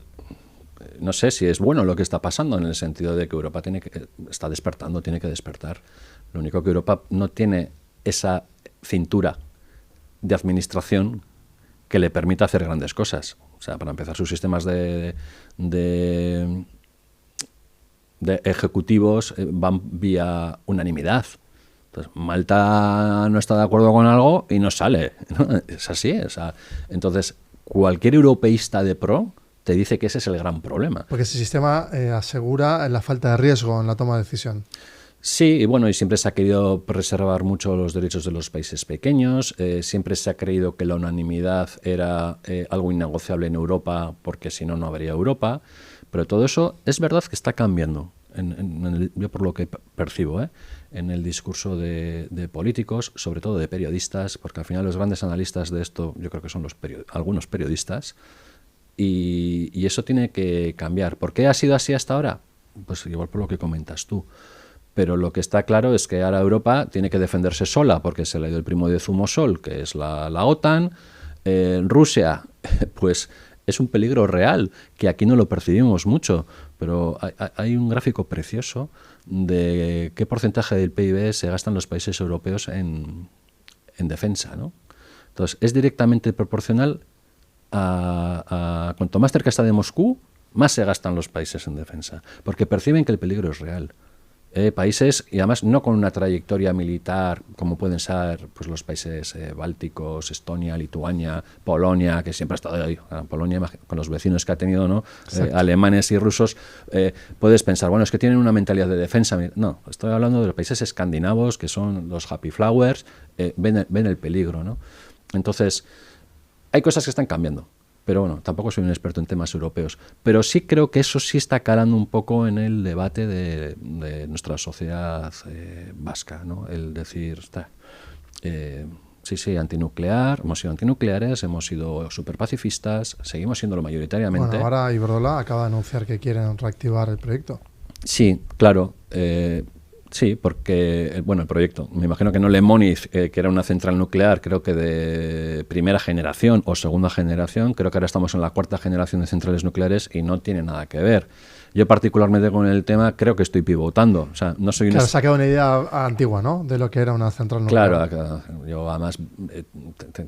[SPEAKER 2] no sé si es bueno lo que está pasando, en el sentido de que Europa está despertando, tiene que despertar. Lo único que Europa no tiene esa cintura de administración que le permita hacer grandes cosas. O sea, para empezar, sus sistemas de ejecutivos van vía unanimidad. Entonces, Malta no está de acuerdo con algo y no sale, ¿no? Es así. O sea, entonces, cualquier europeísta de pro te dice que ese es el gran problema.
[SPEAKER 1] Porque ese sistema asegura la falta de riesgo en la toma de decisión.
[SPEAKER 2] Sí, y bueno, y siempre se ha querido preservar mucho los derechos de los países pequeños, siempre se ha creído que la unanimidad era algo innegociable en Europa, porque si no, no habría Europa, pero todo eso es verdad que está cambiando, yo por lo que percibo, en el discurso de políticos, sobre todo de periodistas, porque al final los grandes analistas de esto yo creo que son algunos periodistas, y eso tiene que cambiar. ¿Por qué ha sido así hasta ahora? Pues igual por lo que comentas tú. Pero lo que está claro es que ahora Europa tiene que defenderse sola porque se le ha ido el primo de Zumosol, que es la OTAN. Rusia, pues es un peligro real, que aquí no lo percibimos mucho, pero hay un gráfico precioso de qué porcentaje del PIB se gastan los países europeos en defensa, ¿no? Entonces, es directamente proporcional a cuanto más cerca está de Moscú, más se gastan los países en defensa, porque perciben que el peligro es real. Países, y además no con una trayectoria militar como pueden ser pues los países bálticos, Estonia, Lituania, Polonia, que siempre ha estado ahí. Polonia, con los vecinos que ha tenido, ¿no? Alemanes y rusos, puedes pensar, bueno, es que tienen una mentalidad de defensa. No, estoy hablando de los países escandinavos, que son los happy flowers, ven el peligro, ¿no? Entonces, hay cosas que están cambiando. Pero bueno, tampoco soy un experto en temas europeos. Pero sí creo que eso sí está calando un poco en el debate de nuestra sociedad vasca, ¿no? El decir, sí, antinuclear, hemos sido antinucleares, hemos sido superpacifistas, seguimos siéndolo mayoritariamente.
[SPEAKER 1] Bueno, ahora Iberdrola acaba de anunciar que quieren reactivar el proyecto.
[SPEAKER 2] Sí, claro. Sí, porque, bueno, el proyecto, me imagino que no Lemoniz, que era una central nuclear, creo que de primera generación o segunda generación, creo que ahora estamos en la 4ª generación de centrales nucleares y no tiene nada que ver. Yo particularmente con el tema creo que estoy pivotando. O sea, no soy
[SPEAKER 1] Claro, se ha quedado una idea antigua, ¿no? De lo que era una central nuclear.
[SPEAKER 2] Claro, yo además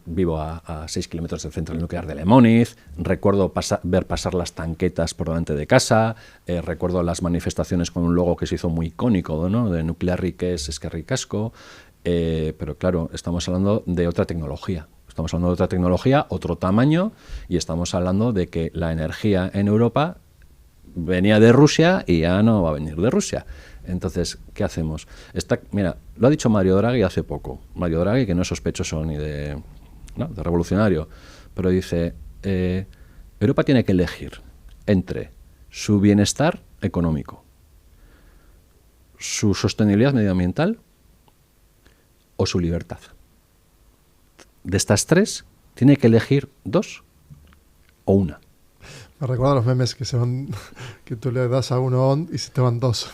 [SPEAKER 2] vivo a 6 kilómetros del central nuclear de Lemoniz, recuerdo ver pasar las tanquetas por delante de casa, recuerdo las manifestaciones con un logo que se hizo muy icónico, ¿no? De Nuclearrik Eskerrik Asko, pero claro, estamos hablando de otra tecnología. Estamos hablando de otra tecnología, otro tamaño, y estamos hablando de que la energía en Europa venía de Rusia y ya no va a venir de Rusia. Entonces, ¿qué hacemos? Mira, lo ha dicho Mario Draghi hace poco. Mario Draghi, que no es sospechoso ni de revolucionario, pero dice, Europa tiene que elegir entre su bienestar económico, su sostenibilidad medioambiental o su libertad. De estas tres, tiene que elegir dos o una.
[SPEAKER 1] Me recuerda a los memes que se van, que tú le das a uno on y se te van dos.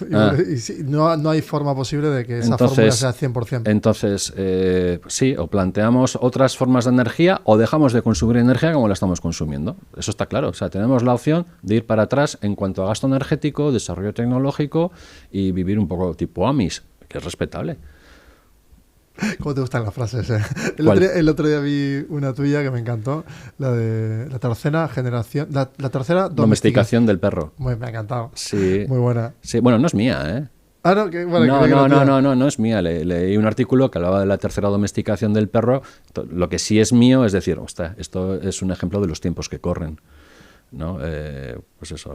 [SPEAKER 1] No hay forma posible de que esa fórmula sea 100%.
[SPEAKER 2] Entonces, sí, o planteamos otras formas de energía o dejamos de consumir energía como la estamos consumiendo. Eso está claro. O sea, tenemos la opción de ir para atrás en cuanto a gasto energético, desarrollo tecnológico y vivir un poco tipo Amis, que es respetable.
[SPEAKER 1] ¿Cómo te gustan las frases? El otro día vi una tuya que me encantó, la de la tercera generación, la tercera
[SPEAKER 2] domesticación del perro.
[SPEAKER 1] Me ha encantado.
[SPEAKER 2] Sí.
[SPEAKER 1] Muy buena.
[SPEAKER 2] Sí, bueno, no es mía, ¿eh?
[SPEAKER 1] Ah, no,
[SPEAKER 2] no es mía. Leí un artículo que hablaba de la tercera domesticación del perro. Lo que sí es mío es decir, ostras, esto es un ejemplo de los tiempos que corren, ¿no? Pues eso,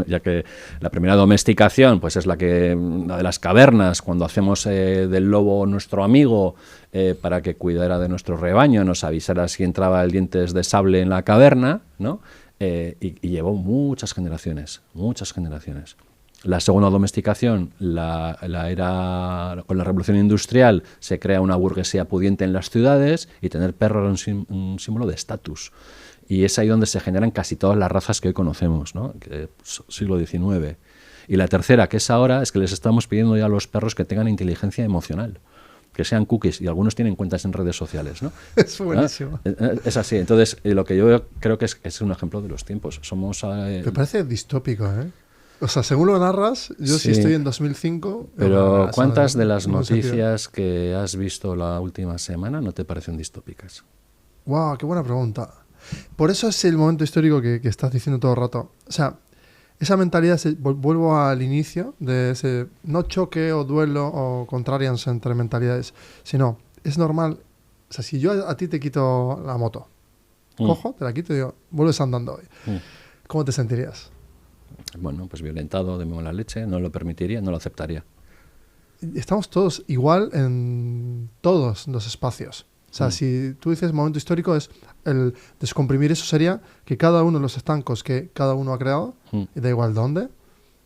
[SPEAKER 2] ya que la primera domesticación pues es la de las cavernas, cuando hacemos del lobo nuestro amigo para que cuidara de nuestro rebaño, nos avisara si entraba el dientes de sable en la caverna, ¿no? Y llevó muchas generaciones. La segunda domesticación era con la revolución industrial, se crea una burguesía pudiente en las ciudades y tener perro era un símbolo de estatus. Y es ahí donde se generan casi todas las razas que hoy conocemos, ¿no? Siglo XIX. Y la tercera, que es ahora, es que les estamos pidiendo ya a los perros que tengan inteligencia emocional, que sean cookies, y algunos tienen cuentas en redes sociales, ¿no?
[SPEAKER 1] Es buenísimo.
[SPEAKER 2] Es así. Entonces, lo que yo creo que es un ejemplo de los tiempos. Me
[SPEAKER 1] parece distópico, ¿eh? O sea, según lo narras, yo sí estoy en 2005...
[SPEAKER 2] Pero ¿cuántas de las noticias que has visto la última semana no te parecen distópicas?
[SPEAKER 1] ¡Wow! ¡Qué buena pregunta! Por eso es el momento histórico que estás diciendo todo el rato. O sea, esa mentalidad, vuelvo al inicio de ese no choque o duelo o contrariance entre mentalidades, sino es normal. O sea, si yo a ti te quito la moto, cojo, te la quito y digo, vuelves andando hoy. ¿Cómo te sentirías?
[SPEAKER 2] Bueno, pues violentado, de mala leche, no lo permitiría, no lo aceptaría.
[SPEAKER 1] Estamos todos igual en todos los espacios. O sea, si tú dices momento histórico, es el descomprimir eso sería que cada uno de los estancos que cada uno ha creado, y da igual dónde,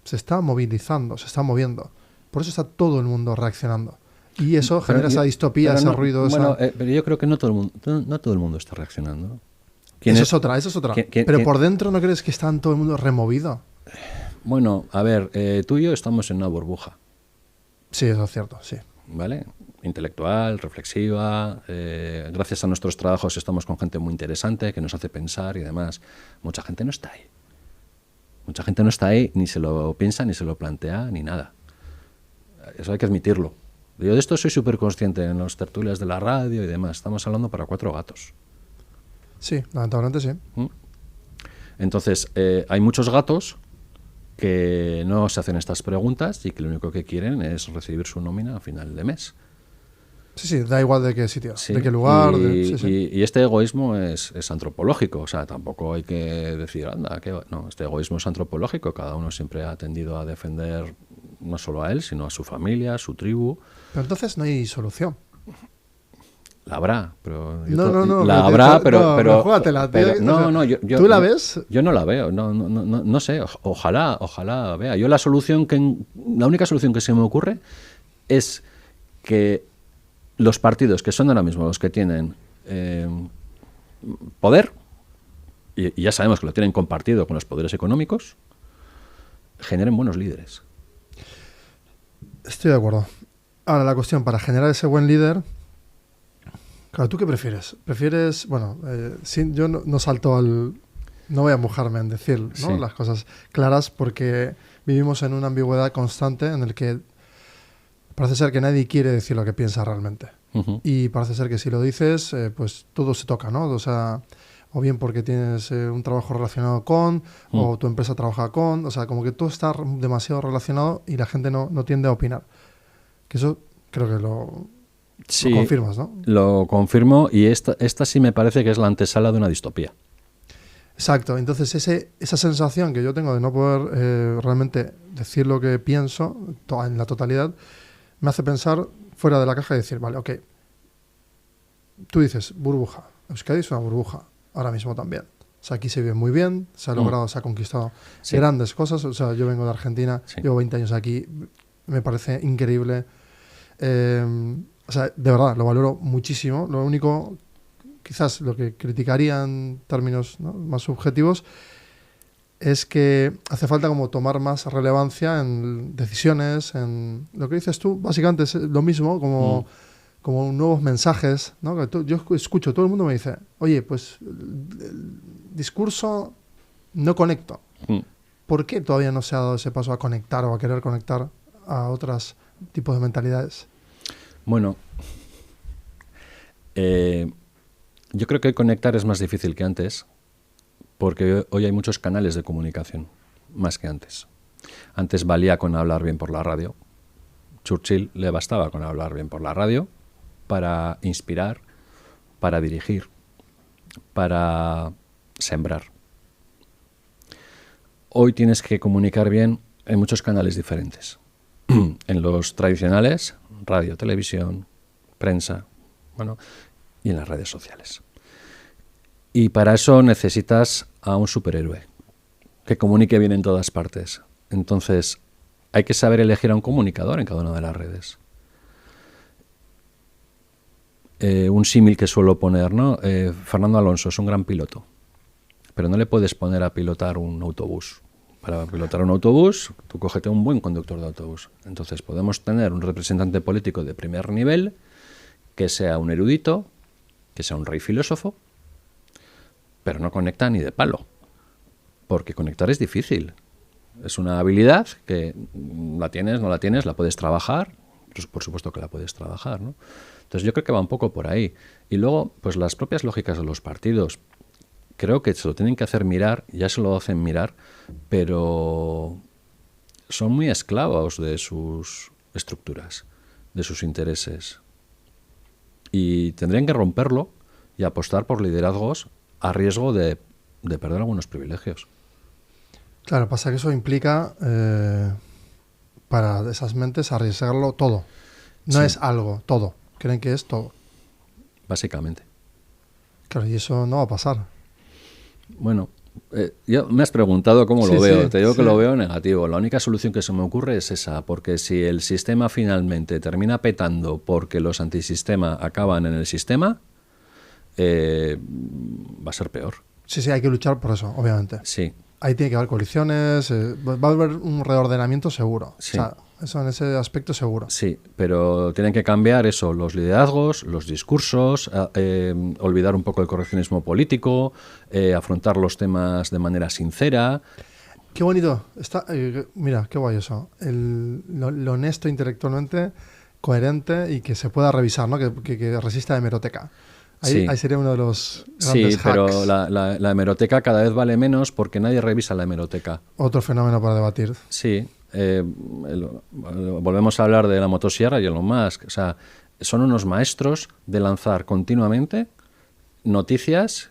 [SPEAKER 1] se está movilizando, se está moviendo. Por eso está todo el mundo reaccionando. Y eso genera esa distopía, ese ruido.
[SPEAKER 2] Bueno, pero yo creo que no todo el mundo está reaccionando.
[SPEAKER 1] Eso es otra. Pero por dentro, ¿no crees que está todo el mundo removido?
[SPEAKER 2] Bueno, a ver, tú y yo estamos en una burbuja.
[SPEAKER 1] Sí, eso es cierto, sí.
[SPEAKER 2] ¿Vale? Intelectual, reflexiva, gracias a nuestros trabajos estamos con gente muy interesante que nos hace pensar y demás. Mucha gente no está ahí, ni se lo piensa, ni se lo plantea, ni nada. Eso hay que admitirlo. Yo de esto soy súper consciente en los tertulias de la radio y demás. Estamos hablando para 4 gatos.
[SPEAKER 1] Sí, lamentablemente sí.
[SPEAKER 2] Entonces, hay muchos gatos que no se hacen estas preguntas y que lo único que quieren es recibir su nómina a final de mes.
[SPEAKER 1] Sí, da igual de qué sitio, de qué lugar.
[SPEAKER 2] Y este egoísmo es antropológico, o sea, tampoco hay que decir, anda, no, este egoísmo es antropológico, cada uno siempre ha tendido a defender no solo a él, sino a su familia, a su tribu.
[SPEAKER 1] Pero entonces no hay solución.
[SPEAKER 2] La habrá, pero...
[SPEAKER 1] Júgatela, tío. ¿Tú la ves?
[SPEAKER 2] Yo no la veo, no sé, ojalá vea. Yo la única solución que se me ocurre es que los partidos que son ahora mismo los que tienen poder, y ya sabemos que lo tienen compartido con los poderes económicos, generen buenos líderes.
[SPEAKER 1] Estoy de acuerdo. Ahora, la cuestión, para generar ese buen líder... Claro, ¿tú qué prefieres? Bueno, yo no salto al... No voy a mojarme en decir, ¿no? Las cosas claras porque vivimos en una ambigüedad constante en el que parece ser que nadie quiere decir lo que piensa realmente. Y parece ser que si lo dices, pues todo se toca, ¿no? O sea, o bien porque tienes un trabajo relacionado con, o tu empresa trabaja con, o sea, como que todo está demasiado relacionado y la gente no tiende a opinar. Que eso creo que lo confirmas, ¿no?
[SPEAKER 2] Lo confirmo y esta sí me parece que es la antesala de una distopía.
[SPEAKER 1] Exacto, entonces esa sensación que yo tengo de no poder realmente decir lo que pienso en la totalidad, me hace pensar fuera de la caja y decir, vale, tú dices burbuja, Euskadi es una burbuja, ahora mismo también, O sea, aquí se vive muy bien, se ha logrado, se ha conquistado grandes cosas. O sea, yo vengo de Argentina, llevo 20 años aquí, me parece increíble. O sea, de verdad, lo valoro muchísimo. Lo único, quizás lo que criticaría en términos, ¿no?, más subjetivos, es que hace falta como tomar más relevancia en decisiones, en lo que dices tú, básicamente es lo mismo, como nuevos mensajes, ¿no? Que yo escucho, todo el mundo me dice, oye, pues el discurso no conecto. ¿Por qué todavía no se ha dado ese paso a conectar o a querer conectar a otros tipos de mentalidades?
[SPEAKER 2] Bueno, yo creo que conectar es más difícil que antes, porque hoy hay muchos canales de comunicación, más que antes. Antes valía con hablar bien por la radio. Churchill le bastaba con hablar bien por la radio para inspirar, para dirigir, para sembrar. Hoy tienes que comunicar bien en muchos canales diferentes. En los tradicionales, radio, televisión, prensa, bueno, y en las redes sociales. Y para eso necesitas a un superhéroe que comunique bien en todas partes. Entonces, hay que saber elegir a un comunicador en cada una de las redes. Un símil que suelo poner, ¿no? Fernando Alonso es un gran piloto, pero no le puedes poner a pilotar un autobús. Para pilotar un autobús, tú cógete un buen conductor de autobús. Entonces podemos tener un representante político de primer nivel, que sea un erudito, que sea un rey filósofo, pero no conecta ni de palo, porque conectar es difícil. Es una habilidad que la tienes, no la tienes, la puedes trabajar, pues por supuesto que la puedes trabajar, ¿no? Entonces yo creo que va un poco por ahí. Y luego, pues las propias lógicas de los partidos, creo que se lo tienen que hacer mirar, ya se lo hacen mirar, pero son muy esclavos de sus estructuras, de sus intereses. Y tendrían que romperlo y apostar por liderazgos a riesgo de perder algunos privilegios.
[SPEAKER 1] Claro, pasa que eso implica para esas mentes arriesgarlo todo. No es algo, todo. Creen que es todo.
[SPEAKER 2] Básicamente.
[SPEAKER 1] Claro, y eso no va a pasar.
[SPEAKER 2] Bueno, me has preguntado cómo lo veo. Te digo que lo veo negativo. La única solución que se me ocurre es esa, porque si el sistema finalmente termina petando porque los antisistema acaban en el sistema, va a ser peor.
[SPEAKER 1] Sí, hay que luchar por eso, obviamente.
[SPEAKER 2] Sí.
[SPEAKER 1] Ahí tiene que haber coaliciones, va a haber un reordenamiento seguro.
[SPEAKER 2] Sí.
[SPEAKER 1] O sea, eso en ese aspecto seguro.
[SPEAKER 2] Sí, pero tienen que cambiar eso, los liderazgos, los discursos, olvidar un poco el correccionismo político, afrontar los temas de manera sincera.
[SPEAKER 1] Qué bonito. Mira, qué guay eso. Lo honesto intelectualmente, coherente y que se pueda revisar, ¿no? Que resista la hemeroteca. Ahí sería uno de los grandes hacks.
[SPEAKER 2] Pero la hemeroteca cada vez vale menos porque nadie revisa la hemeroteca.
[SPEAKER 1] Otro fenómeno para debatir.
[SPEAKER 2] Sí. Volvemos a hablar de la motosierra y Elon Musk. O sea, son unos maestros de lanzar continuamente noticias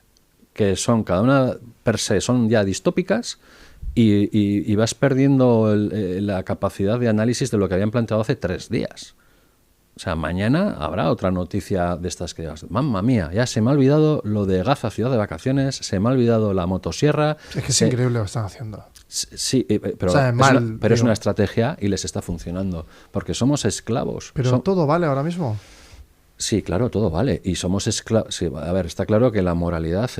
[SPEAKER 2] que son, cada una per se, son ya distópicas y vas perdiendo la capacidad de análisis de lo que habían planteado hace 3 días. O sea, mañana habrá otra noticia de estas que digas, mamma mía, ya se me ha olvidado lo de Gaza, ciudad de vacaciones, se me ha olvidado la motosierra.
[SPEAKER 1] Es que es increíble lo que están haciendo.
[SPEAKER 2] Sí, pero,
[SPEAKER 1] o sea,
[SPEAKER 2] es una estrategia y les está funcionando, porque somos esclavos.
[SPEAKER 1] Pero todo vale ahora mismo.
[SPEAKER 2] Sí, claro, todo vale. Y somos esclavos. Sí, a ver, está claro que la moralidad,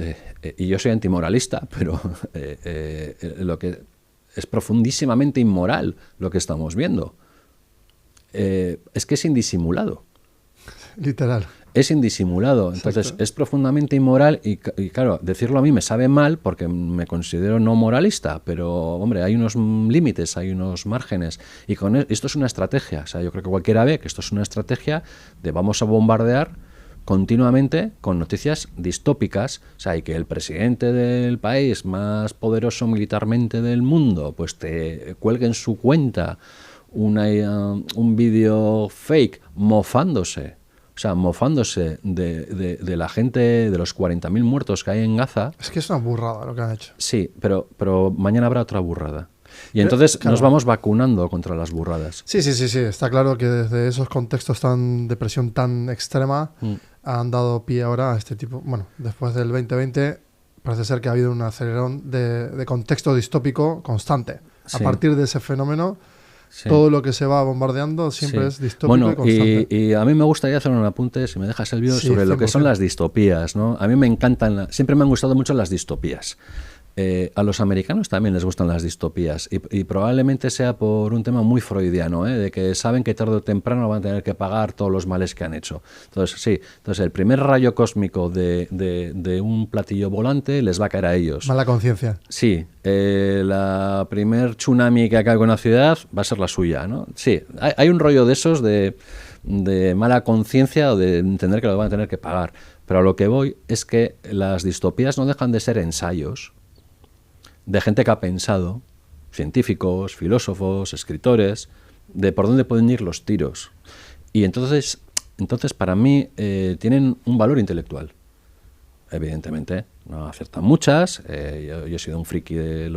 [SPEAKER 2] y yo soy antimoralista, pero lo que es profundísimamente inmoral lo que estamos viendo. Es que es indisimulado.
[SPEAKER 1] Literal.
[SPEAKER 2] Es indisimulado. Entonces, es profundamente inmoral y claro, decirlo a mí me sabe mal porque me considero no moralista, pero, hombre, hay unos límites, hay unos márgenes. Y esto es una estrategia. O sea, yo creo que cualquiera ve que esto es una estrategia de vamos a bombardear continuamente con noticias distópicas, o sea, y que el presidente del país más poderoso militarmente del mundo pues te cuelgue en su cuenta un vídeo fake mofándose de la gente, de los 40.000 muertos que hay en Gaza.
[SPEAKER 1] Es que es una burrada lo que han hecho.
[SPEAKER 2] Sí, pero mañana habrá otra burrada. Y entonces nos vamos vacunando contra las burradas.
[SPEAKER 1] Sí. Está claro que desde esos contextos de presión tan extrema han dado pie ahora a este tipo. Bueno, después del 2020 parece ser que ha habido un acelerón de contexto distópico constante.
[SPEAKER 2] Sí.
[SPEAKER 1] A partir de ese fenómeno,
[SPEAKER 2] Sí.
[SPEAKER 1] todo lo que se va bombardeando siempre
[SPEAKER 2] Sí.
[SPEAKER 1] es distópico
[SPEAKER 2] Bueno,
[SPEAKER 1] y constante.
[SPEAKER 2] y a mí me gustaría hacer un apunte, si me dejas el vídeo,
[SPEAKER 1] Sí,
[SPEAKER 2] sobre lo que
[SPEAKER 1] 100%.
[SPEAKER 2] son las distopías, ¿no? A mí me encantan, siempre me han gustado mucho las distopías. A los americanos también les gustan las distopías y probablemente sea por un tema muy freudiano, ¿eh? De que saben que tarde o temprano van a tener que pagar todos los males que han hecho. Entonces, sí, entonces el primer rayo cósmico de un platillo volante les va a caer a ellos.
[SPEAKER 1] Mala conciencia.
[SPEAKER 2] Sí, la primer tsunami que acabe con una ciudad va a ser la suya, ¿no? Sí, hay un rollo de esos de mala conciencia o de entender que lo van a tener que pagar. Pero a lo que voy es que las distopías no dejan de ser ensayos de gente que ha pensado, científicos, filósofos, escritores, de por dónde pueden ir los tiros. Y entonces para mí tienen un valor intelectual. Evidentemente, no aciertan muchas. Yo he sido un friki del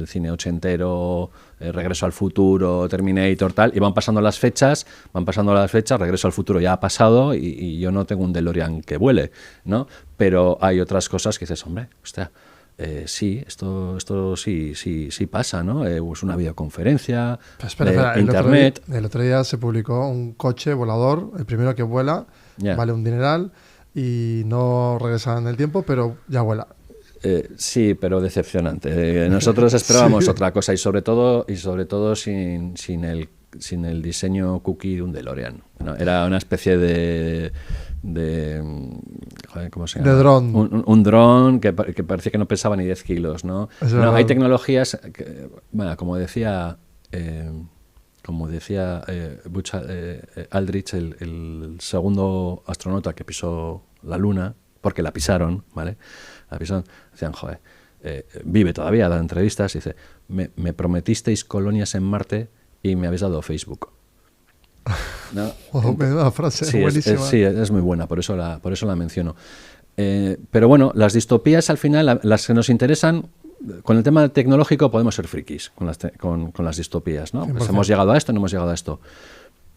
[SPEAKER 2] cine ochentero, Regreso al Futuro, Terminator, tal, y van pasando las fechas, Regreso al Futuro ya ha pasado y yo no tengo un DeLorean que vuele, ¿no? Pero hay otras cosas que dices, hombre, hostia, sí, esto sí pasa, ¿no? Es una videoconferencia,
[SPEAKER 1] Pues espera,
[SPEAKER 2] internet.
[SPEAKER 1] El otro día se publicó un coche volador, el primero que vuela, vale un dineral y no regresa en el tiempo, pero ya vuela.
[SPEAKER 2] Sí, pero decepcionante. Nosotros esperábamos
[SPEAKER 1] Sí.
[SPEAKER 2] otra cosa y sobre todo sin el diseño cookie de un DeLorean, ¿no? Era una especie de joder, ¿cómo se llama?
[SPEAKER 1] De dron.
[SPEAKER 2] Un dron que parecía que no pesaba ni 10 kilos, ¿no? No, hay tecnologías que, bueno, como decía Buzz Aldrich, el segundo astronauta que pisó la Luna, porque la pisaron, ¿vale? La pisaron, decían, joder, vive todavía, da entrevistas, y dice, me prometisteis colonias en Marte y me habéis dado Facebook. ¿No?
[SPEAKER 1] Menuda frase,
[SPEAKER 2] sí,
[SPEAKER 1] buenísima.
[SPEAKER 2] Sí, es muy buena, por eso la menciono. Pero bueno, las distopías al final, las que nos interesan, con el tema tecnológico podemos ser frikis con las distopías, ¿no? Pues hemos llegado a esto, no hemos llegado a esto.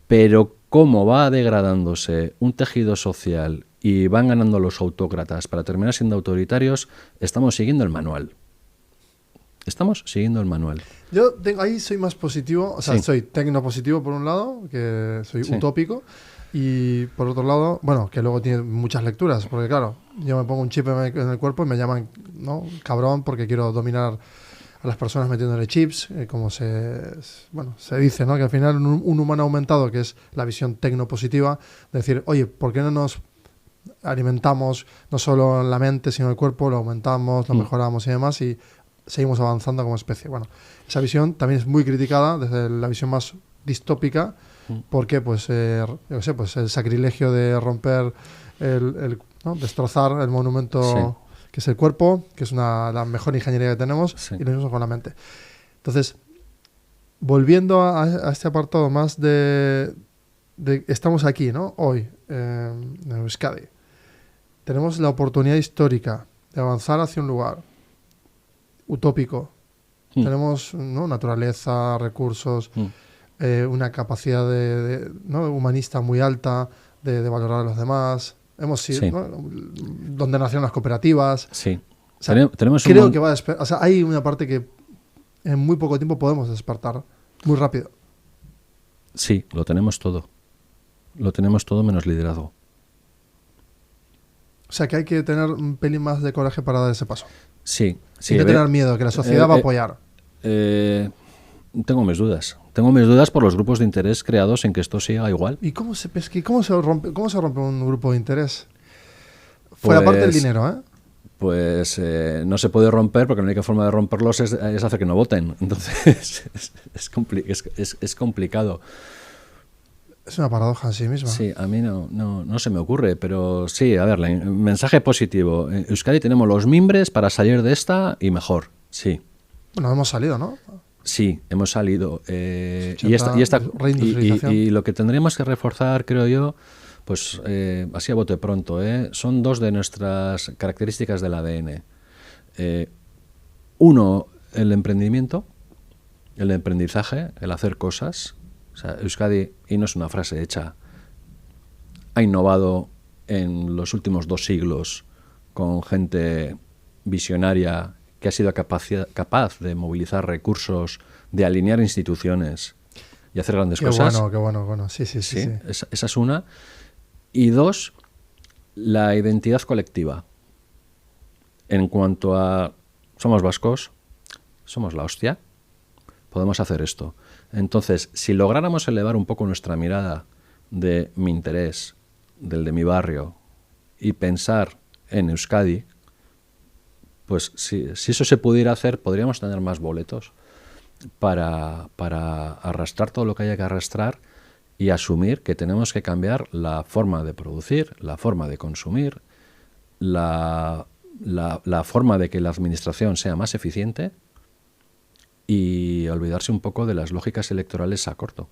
[SPEAKER 2] Pero cómo va degradándose un tejido social y van ganando los autócratas para terminar siendo autoritarios, estamos siguiendo el manual.
[SPEAKER 1] Yo ahí soy más positivo, o sea,
[SPEAKER 2] Sí.
[SPEAKER 1] soy tecnopositivo por un lado, que soy
[SPEAKER 2] Sí.
[SPEAKER 1] utópico, y por otro lado, bueno, que luego tiene muchas lecturas, porque claro, yo me pongo un chip en el cuerpo y me llaman, ¿no?, cabrón, porque quiero dominar a las personas metiéndole chips, como se dice, ¿no?, que al final un humano aumentado, que es la visión tecnopositiva, de decir, oye, ¿por qué no nos alimentamos no solo la mente, sino el cuerpo, lo aumentamos, lo mejoramos y demás, y seguimos avanzando como especie? Bueno, esa visión también es muy criticada desde la visión más distópica, porque pues, yo qué sé, pues el sacrilegio de romper, ¿no?, destrozar el monumento, sí, que es el cuerpo, que es la mejor ingeniería que tenemos, sí, y lo mismo con la mente. Entonces, volviendo a este apartado más de estamos aquí, ¿no?, hoy, en Euskadi. Tenemos la oportunidad histórica de avanzar hacia un lugar utópico. Tenemos, ¿no?, naturaleza, recursos, una capacidad ¿no?, humanista muy alta de valorar a los demás. Hemos sido, sí, ¿no?, donde nacieron las cooperativas.
[SPEAKER 2] Sí.
[SPEAKER 1] O sea,
[SPEAKER 2] tenemos
[SPEAKER 1] creo que va a despertar. O sea, hay una parte que en muy poco tiempo podemos despertar muy rápido.
[SPEAKER 2] Sí, lo tenemos todo. Lo tenemos todo menos liderazgo.
[SPEAKER 1] O sea, que hay que tener un pelín más de coraje para dar ese paso.
[SPEAKER 2] Sí, sí.
[SPEAKER 1] Hay que tener miedo, que la sociedad va a apoyar.
[SPEAKER 2] Tengo mis dudas. Tengo mis dudas por los grupos de interés creados en que esto siga igual.
[SPEAKER 1] ¿Y cómo se rompe un grupo de interés? Fuera parte del dinero, ¿eh?
[SPEAKER 2] Pues no se puede romper porque la única forma de romperlos es hacer que no voten. Entonces es complicado.
[SPEAKER 1] Es una paradoja en sí misma.
[SPEAKER 2] Sí, a mí no se me ocurre, pero sí, a ver, mensaje positivo. En Euskadi tenemos los mimbres para salir de esta y mejor, sí.
[SPEAKER 1] Bueno, hemos salido, ¿no?
[SPEAKER 2] Sí, hemos salido. Y lo que tendríamos que reforzar, creo yo, pues así a bote pronto, son dos de nuestras características del ADN. Uno, el emprendimiento, el emprendizaje, el hacer cosas. O sea, Euskadi, y no es una frase hecha, ha innovado en los últimos 2 siglos con gente visionaria, que ha sido capaz de movilizar recursos, de alinear instituciones y hacer grandes cosas.
[SPEAKER 1] Qué bueno. Sí.
[SPEAKER 2] Esa es una. Y dos, la identidad colectiva. En cuanto a somos vascos, somos la hostia, podemos hacer esto. Entonces, si lográramos elevar un poco nuestra mirada de mi interés, del de mi barrio, y pensar en Euskadi, pues si eso se pudiera hacer, podríamos tener más boletos para arrastrar todo lo que haya que arrastrar y asumir que tenemos que cambiar la forma de producir, la forma de consumir, la forma de que la administración sea más eficiente y olvidarse un poco de las lógicas electorales a corto.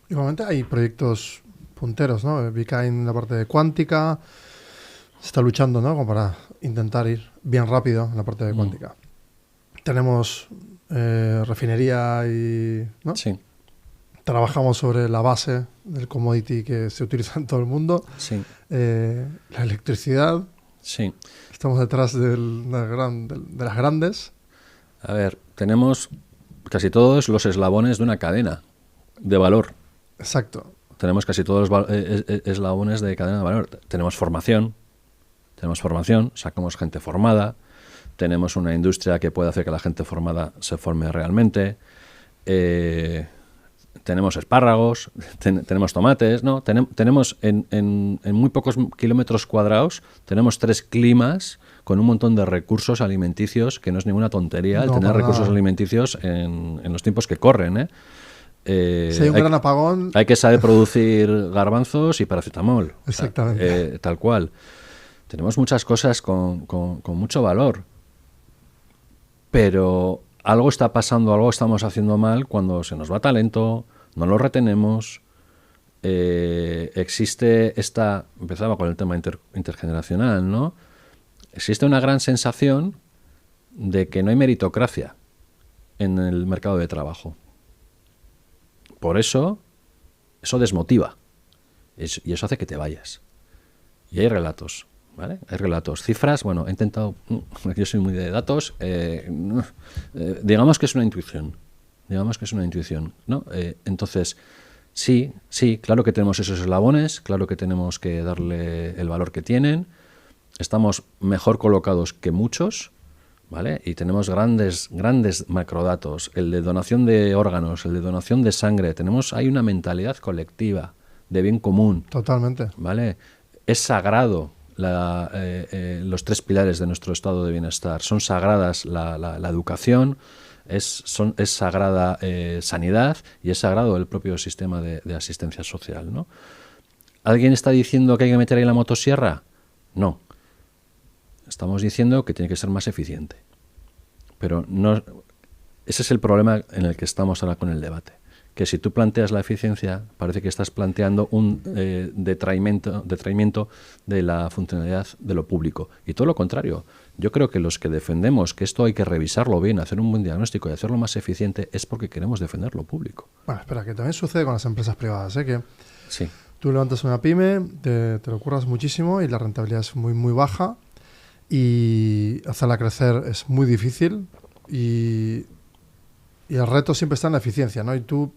[SPEAKER 1] Igualmente hay proyectos punteros, ¿no? Vicain en la parte de cuántica se está luchando, ¿no? Como para intentar ir bien rápido en la parte de cuántica. Tenemos refinería y... ¿no?
[SPEAKER 2] Sí.
[SPEAKER 1] Trabajamos sobre la base del commodity que se utiliza en todo el mundo.
[SPEAKER 2] Sí.
[SPEAKER 1] La electricidad.
[SPEAKER 2] Sí.
[SPEAKER 1] Estamos detrás de las grandes.
[SPEAKER 2] A ver, tenemos casi todos los eslabones de una cadena de valor.
[SPEAKER 1] Exacto.
[SPEAKER 2] Tenemos casi todos los eslabones de cadena de valor. Tenemos formación, sacamos gente formada, tenemos una industria que puede hacer que la gente formada se forme realmente, tenemos espárragos, tenemos tomates, ¿no? Tenemos en muy pocos kilómetros cuadrados, tenemos 3 climas con un montón de recursos alimenticios, que no es ninguna tontería el tener recursos alimenticios en los tiempos que corren, ¿eh?
[SPEAKER 1] Si hay un gran apagón...
[SPEAKER 2] Hay que saber producir garbanzos y paracetamol.
[SPEAKER 1] Exactamente.
[SPEAKER 2] O sea, tal cual. Tenemos muchas cosas con mucho valor, pero algo está pasando, algo estamos haciendo mal cuando se nos va talento, no lo retenemos. Existe empezaba con el tema intergeneracional, ¿no? Existe una gran sensación de que no hay meritocracia en el mercado de trabajo. Por eso desmotiva y eso hace que te vayas. Y hay relatos, ¿vale? Hay relatos. Cifras, bueno, he intentado... yo soy muy de datos. Digamos que es una intuición. ¿No? Entonces, sí, claro que tenemos esos eslabones, claro que tenemos que darle el valor que tienen. Estamos mejor colocados que muchos, ¿vale? Y tenemos grandes macrodatos, el de donación de órganos, el de donación de sangre. Hay una mentalidad colectiva de bien común.
[SPEAKER 1] Totalmente.
[SPEAKER 2] ¿Vale? Es sagrado los 3 pilares de nuestro estado de bienestar. Son sagradas la educación, es sagrada sanidad y es sagrado el propio sistema de asistencia social, ¿no? ¿Alguien está diciendo que hay que meter ahí la motosierra? No. Estamos diciendo que tiene que ser más eficiente. Pero no, ese es el problema en el que estamos ahora con el debate. Que si tú planteas la eficiencia, parece que estás planteando un detraimiento de la funcionalidad de lo público. Y todo lo contrario. Yo creo que los que defendemos que esto hay que revisarlo bien, hacer un buen diagnóstico y hacerlo más eficiente, es porque queremos defender lo público.
[SPEAKER 1] Bueno, espera, que también sucede con las empresas privadas, ¿eh? Que
[SPEAKER 2] sí.
[SPEAKER 1] Tú levantas una pyme, te lo curras muchísimo y la rentabilidad es muy, muy baja. Y hacerla crecer es muy difícil y el reto siempre está en la eficiencia, ¿no? Y tú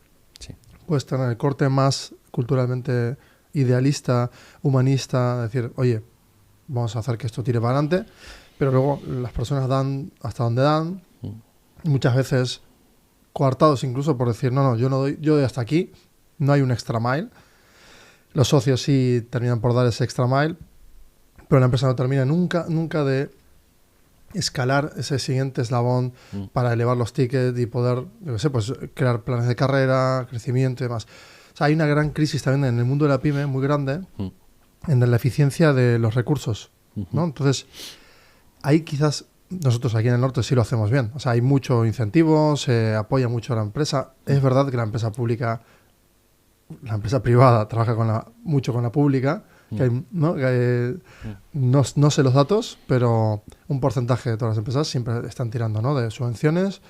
[SPEAKER 1] puedes tener el corte más culturalmente idealista, humanista, decir, oye, vamos a hacer que esto tire para adelante, pero luego las personas dan hasta donde dan, muchas veces coartados incluso por decir, no, yo no doy, yo doy hasta aquí, no hay un extra mile. Los socios sí terminan por dar ese extra mile, pero la empresa no termina nunca de escalar ese siguiente eslabón para elevar los tickets y poder, yo qué sé, pues crear planes de carrera, crecimiento y demás. O sea, hay una gran crisis también en el mundo de la pyme, muy grande, en la eficiencia de los recursos, ¿no? Entonces, ahí quizás nosotros aquí en el norte sí lo hacemos bien. O sea, hay mucho incentivo, se apoya mucho a la empresa. Es verdad que la empresa privada trabaja mucho con la pública, no sé los datos, pero un porcentaje de todas las empresas siempre están tirando, ¿no? De subvenciones,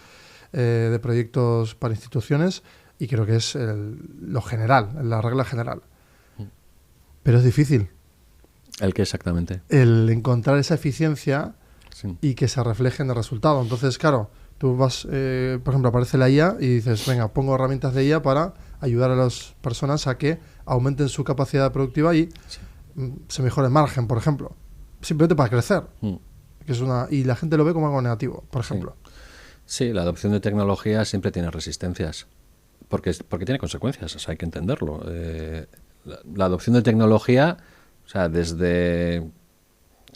[SPEAKER 1] de proyectos para instituciones, y creo que es lo general, la regla general. Pero es difícil.
[SPEAKER 2] ¿El qué exactamente?
[SPEAKER 1] El encontrar esa eficiencia
[SPEAKER 2] Sí.
[SPEAKER 1] y que se refleje en el resultado. Entonces, claro, tú vas, por ejemplo, aparece la IA y dices, venga, pongo herramientas de IA para ayudar a las personas a que aumenten su capacidad productiva y se mejore el margen, por ejemplo. Simplemente para crecer. Que es y la gente lo ve como algo negativo, por ejemplo.
[SPEAKER 2] Sí, la adopción de tecnología siempre tiene resistencias, porque tiene consecuencias, o sea, hay que entenderlo. La adopción de tecnología, o sea, desde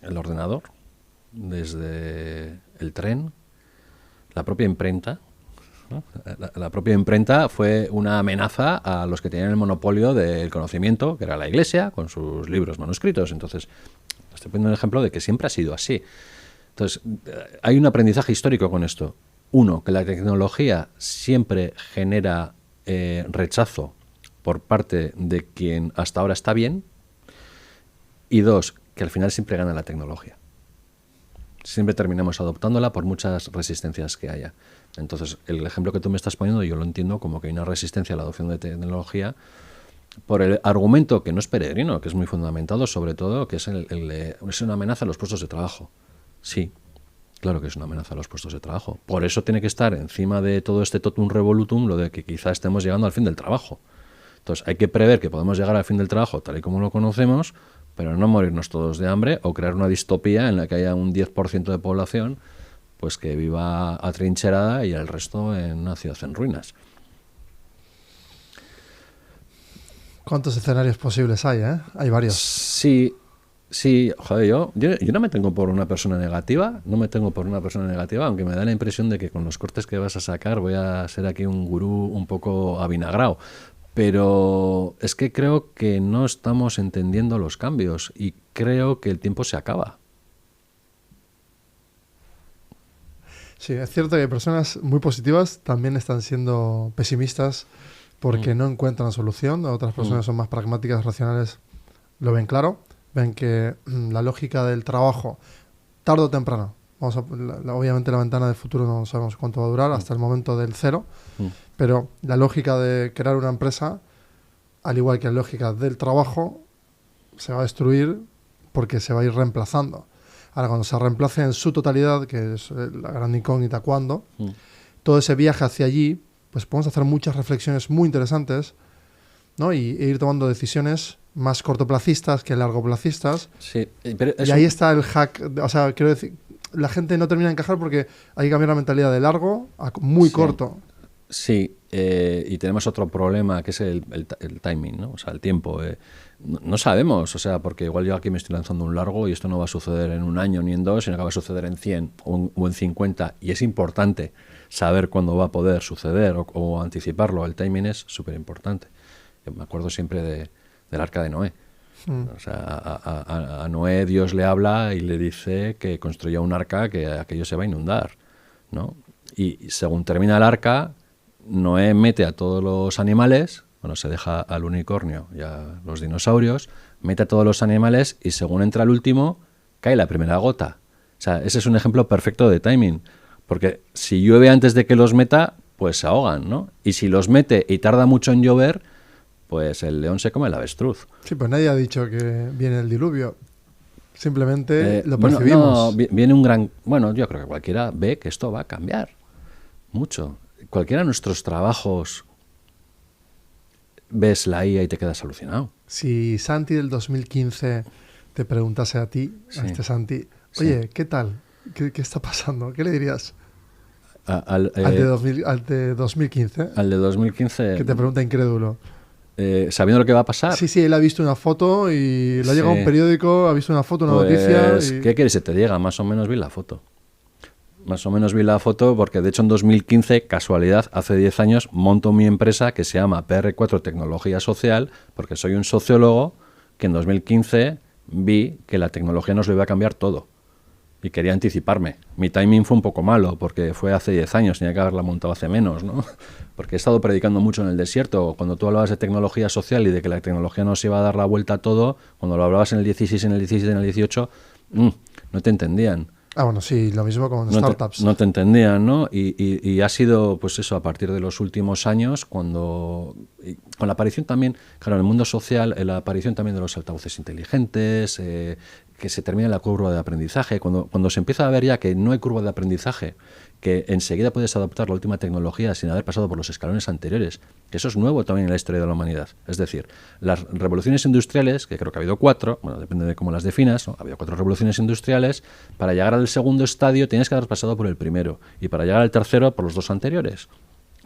[SPEAKER 2] el ordenador, desde el tren, la propia imprenta, ¿no? La propia imprenta fue una amenaza a los que tenían el monopolio del conocimiento, que era la Iglesia, con sus libros manuscritos. Entonces, estoy poniendo un ejemplo de que siempre ha sido así. Entonces, hay un aprendizaje histórico con esto. Uno, que la tecnología siempre genera rechazo por parte de quien hasta ahora está bien. Y dos, que al final siempre gana la tecnología. Siempre terminamos adoptándola por muchas resistencias que haya. Entonces, el ejemplo que tú me estás poniendo yo lo entiendo como que hay una resistencia a la adopción de tecnología por el argumento que no es peregrino, que es muy fundamentado, sobre todo, que es es una amenaza a los puestos de trabajo. Sí, claro que es una amenaza a los puestos de trabajo. Por eso tiene que estar encima de todo este totum revolutum lo de que quizá estemos llegando al fin del trabajo. Entonces, hay que prever que podemos llegar al fin del trabajo tal y como lo conocemos, pero no morirnos todos de hambre o crear una distopía en la que haya un 10% de población pues que viva atrincherada y el resto en una ciudad en ruinas.
[SPEAKER 1] ¿Cuántos escenarios posibles hay, eh? Hay varios.
[SPEAKER 2] Sí, joder, yo no me tengo por una persona negativa, aunque me da la impresión de que con los cortes que vas a sacar voy a ser aquí un gurú un poco avinagrao. Pero es que creo que no estamos entendiendo los cambios y creo que el tiempo se acaba.
[SPEAKER 1] Sí, es cierto que personas muy positivas también están siendo pesimistas porque no encuentran solución. Otras personas son más pragmáticas, racionales, lo ven claro. Ven que la lógica del trabajo, tarde o temprano, obviamente la ventana del futuro no sabemos cuánto va a durar, hasta el momento del cero, pero la lógica de crear una empresa, al igual que la lógica del trabajo, se va a destruir porque se va a ir reemplazando. Ahora, cuando se reemplace en su totalidad, que es la gran incógnita, ¿cuándo? Todo ese viaje hacia allí, pues podemos hacer muchas reflexiones muy interesantes, ¿no? E ir tomando decisiones más cortoplacistas que largoplacistas.
[SPEAKER 2] Sí, pero
[SPEAKER 1] y ahí está el hack. O sea, quiero decir, la gente no termina de encajar porque hay que cambiar la mentalidad de largo a muy corto.
[SPEAKER 2] Sí, y tenemos otro problema que es el timing, ¿no? O sea, el tiempo. No sabemos, o sea, porque igual yo aquí me estoy lanzando un largo y esto no va a suceder en un año ni en dos, sino que va a suceder en 100 o en 50. Y es importante saber cuándo va a poder suceder o anticiparlo. El timing es súper importante. Me acuerdo siempre del arca de Noé. O sea, a Noé Dios le habla y le dice que construya un arca que aquello se va a inundar, ¿no? Y según termina el arca, Noé mete a todos los animales, bueno, se deja al unicornio y a los dinosaurios, mete a todos los animales y según entra el último, cae la primera gota. O sea, ese es un ejemplo perfecto de timing, porque si llueve antes de que los meta, pues se ahogan, ¿no? Y si los mete y tarda mucho en llover, pues el león se come el avestruz.
[SPEAKER 1] Sí, pues nadie ha dicho que viene el diluvio. Simplemente lo percibimos.
[SPEAKER 2] Bueno, no, viene un gran... Bueno, yo creo que cualquiera ve que esto va a cambiar mucho. Cualquiera de nuestros trabajos ves la IA y te quedas alucinado.
[SPEAKER 1] Si Santi del 2015 te preguntase a ti, a este Santi, oye, ¿qué tal? ¿Qué está pasando? ¿Qué le dirías? Al de 2015.
[SPEAKER 2] Al de 2015.
[SPEAKER 1] Que te pregunta incrédulo.
[SPEAKER 2] Sabiendo lo que va a pasar.
[SPEAKER 1] Sí, él ha visto una foto y le ha llegado un periódico, ha visto una foto, una noticia. Y...
[SPEAKER 2] ¿Qué quieres que te diga? Más o menos vi la foto. Porque de hecho en 2015, casualidad, hace 10 años, monto mi empresa que se llama PR4 Tecnología Social, porque soy un sociólogo que en 2015 vi que la tecnología nos lo iba a cambiar todo. Y quería anticiparme. Mi timing fue un poco malo, porque fue hace 10 años, tenía que haberla montado hace menos, ¿no? Porque he estado predicando mucho en el desierto. Cuando tú hablabas de tecnología social y de que la tecnología nos iba a dar la vuelta a todo, cuando lo hablabas en el 16, en el 17, en el 18, no te entendían.
[SPEAKER 1] Ah, bueno, sí, lo mismo con startups.
[SPEAKER 2] No te entendían, ¿no? Y ha sido, pues eso, a partir de los últimos años, cuando... con la aparición también, claro, en el mundo social, la aparición también de los altavoces inteligentes, que se termine la curva de aprendizaje, cuando se empieza a ver ya que no hay curva de aprendizaje, que enseguida puedes adoptar la última tecnología sin haber pasado por los escalones anteriores, que eso es nuevo también en la historia de la humanidad. Es decir, las revoluciones industriales, que creo que ha habido 4, bueno, depende de cómo las definas, ¿no? Ha habido 4 revoluciones industriales, para llegar al segundo estadio tienes que haber pasado por el primero, y para llegar al tercero por los 2 anteriores,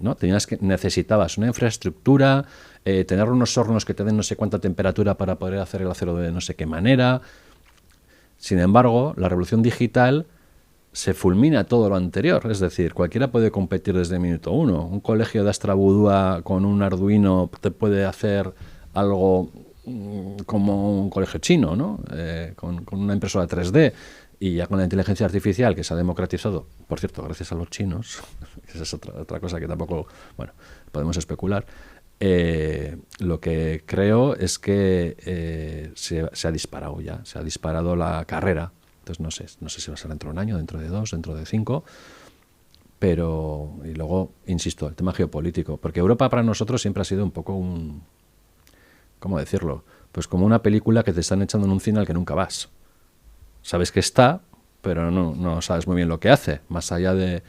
[SPEAKER 2] ¿no? Necesitabas una infraestructura, tener unos hornos que te den no sé cuánta temperatura para poder hacer el acero de no sé qué manera. Sin embargo, la revolución digital se fulmina todo lo anterior, es decir, cualquiera puede competir desde el minuto 1. Un colegio de Astrabudúa con un Arduino te puede hacer algo como un colegio chino, ¿no? Con una impresora 3D, y ya con la inteligencia artificial que se ha democratizado, por cierto, gracias a los chinos, esa es otra cosa que tampoco, bueno, podemos especular. Lo que creo es que se ha disparado ya, se ha disparado la carrera. Entonces no sé si va a ser dentro de un año, dentro de 2, dentro de 5, pero, y luego, insisto, el tema geopolítico, porque Europa para nosotros siempre ha sido un poco ¿cómo decirlo? Pues como una película que te están echando en un cine al que nunca vas. Sabes que está, pero no sabes muy bien lo que hace, más allá de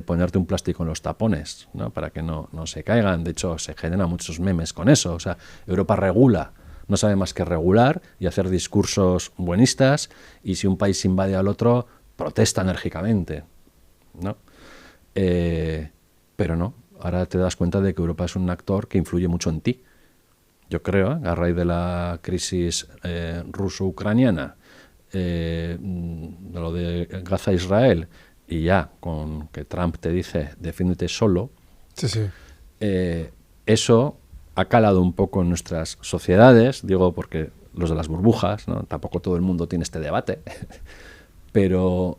[SPEAKER 2] ponerte un plástico en los tapones, ¿no? Para que no se caigan. De hecho, se generan muchos memes con eso. O sea, Europa regula, no sabe más que regular y hacer discursos buenistas, y si un país invade al otro, protesta enérgicamente, ¿no? Pero no, ahora te das cuenta de que Europa es un actor que influye mucho en ti. Yo creo, a raíz de la crisis ruso-ucraniana, de lo de Gaza-Israel, y ya con que Trump te dice defiéndete solo,
[SPEAKER 1] Sí.
[SPEAKER 2] Eso ha calado un poco en nuestras sociedades, digo porque los de las burbujas, ¿no? Tampoco todo el mundo tiene este debate, pero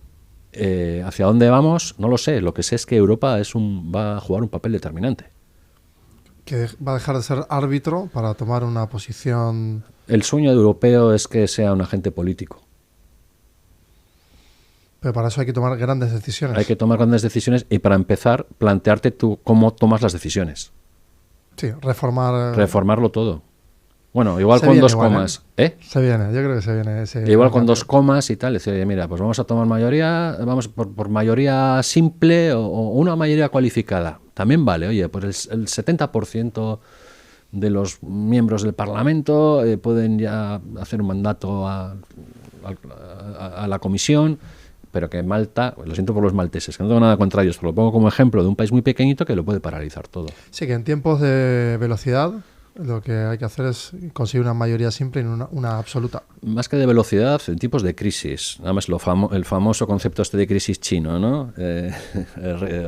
[SPEAKER 2] hacia dónde vamos no lo sé. Lo que sé es que Europa va a jugar un papel determinante.
[SPEAKER 1] Que va a dejar de ser árbitro para tomar una posición.
[SPEAKER 2] El sueño europeo es que sea un agente político.
[SPEAKER 1] Pero para eso hay que tomar grandes decisiones.
[SPEAKER 2] Hay que tomar grandes decisiones, y para empezar, plantearte tú cómo tomas las decisiones.
[SPEAKER 1] Sí, reformar.
[SPEAKER 2] Reformarlo todo. Bueno, igual con 2 comas.
[SPEAKER 1] Se viene, yo creo que se viene.
[SPEAKER 2] Igual con 2 comas y tal. Decir, mira, pues vamos a tomar mayoría, vamos por mayoría simple o una mayoría cualificada. También vale, oye, pues el 70% de los miembros del Parlamento pueden ya hacer un mandato a la comisión. Pero que Malta, lo siento por los malteses, que no tengo nada contra ellos, pero lo pongo como ejemplo de un país muy pequeñito que lo puede paralizar todo.
[SPEAKER 1] Sí, que en tiempos de velocidad lo que hay que hacer es conseguir una mayoría simple y una absoluta.
[SPEAKER 2] Más que de velocidad, en tiempos de crisis. Nada más el famoso concepto de crisis chino, ¿no?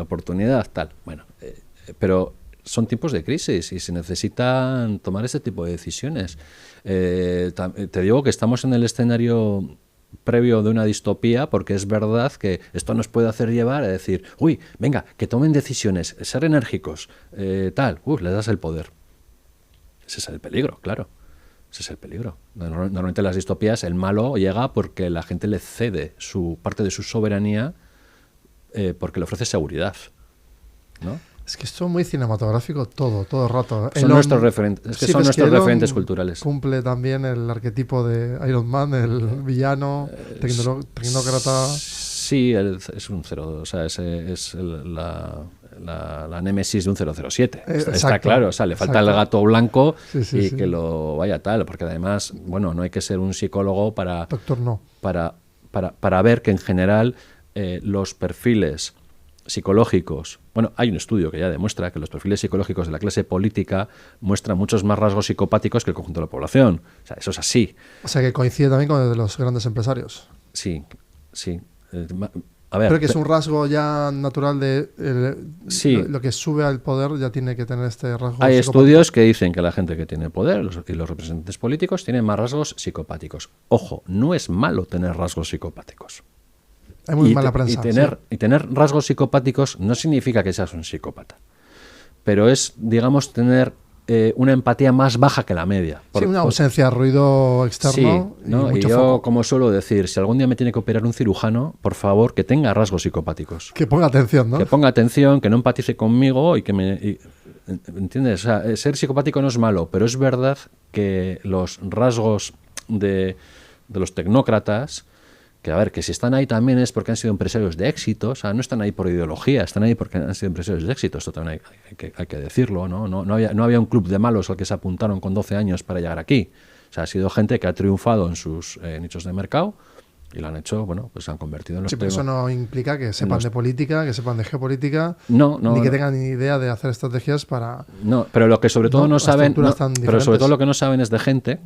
[SPEAKER 2] Oportunidad, tal. Bueno, pero son tiempos de crisis y se necesitan tomar este tipo de decisiones. Te digo que estamos en el escenario previo de una distopía, porque es verdad que esto nos puede hacer llevar a decir, uy, venga, que tomen decisiones, ser enérgicos, les das el poder. Ese es el peligro, claro. Ese es el peligro. Normalmente en las distopías el malo llega porque la gente le cede parte de su soberanía porque le ofrece seguridad, ¿no?
[SPEAKER 1] Es que esto es muy cinematográfico todo el rato.
[SPEAKER 2] Son nuestros referentes, son nuestros referentes culturales.
[SPEAKER 1] Cumple también el arquetipo de Iron Man, el villano, tecnócrata.
[SPEAKER 2] Sí, es un cero, o sea, es la némesis de un 007. Está claro, o sea, le falta el gato blanco que lo vaya tal, porque además, bueno, no hay que ser un psicólogo para ver que en general los perfiles psicológicos, bueno, hay un estudio que ya demuestra que los perfiles psicológicos de la clase política muestran muchos más rasgos psicopáticos que el conjunto de la población. O sea, eso es así.
[SPEAKER 1] O sea, que coincide también con el de los grandes empresarios.
[SPEAKER 2] Sí.
[SPEAKER 1] A ver, pero que es un rasgo ya natural de lo que sube al poder ya tiene que tener este rasgo.
[SPEAKER 2] Hay estudios que dicen que la gente que tiene poder y los representantes políticos tienen más rasgos psicopáticos. Ojo, no es malo tener rasgos psicopáticos.
[SPEAKER 1] Hay muy mala prensa.
[SPEAKER 2] Y tener rasgos psicopáticos no significa que seas un psicópata, pero es, digamos, tener una empatía más baja que la media.
[SPEAKER 1] Sí, una ausencia de ruido externo.
[SPEAKER 2] Sí, ¿no? Y yo, foco. Como suelo decir, si algún día me tiene que operar un cirujano, por favor, que tenga rasgos psicopáticos.
[SPEAKER 1] Que ponga atención, ¿no?
[SPEAKER 2] Que ponga atención, que no empatice conmigo y que me... ¿Entiendes? O sea, ser psicopático no es malo, pero es verdad que los rasgos de de los tecnócratas, que a ver, que si están ahí también es porque han sido empresarios de éxito, o sea, no están ahí por ideología, están ahí porque han sido empresarios de éxito, esto también hay que decirlo, ¿no? No había un club de malos al que se apuntaron con 12 años para llegar aquí. O sea, ha sido gente que ha triunfado en sus nichos de mercado y lo han hecho, bueno, pues se han convertido en los...
[SPEAKER 1] Sí, pero eso no implica que sepan de política, que sepan de geopolítica, ni que tengan ni idea de hacer estrategias para...
[SPEAKER 2] No, pero lo que sobre todo no saben... pero sobre todo lo que no saben es de gente...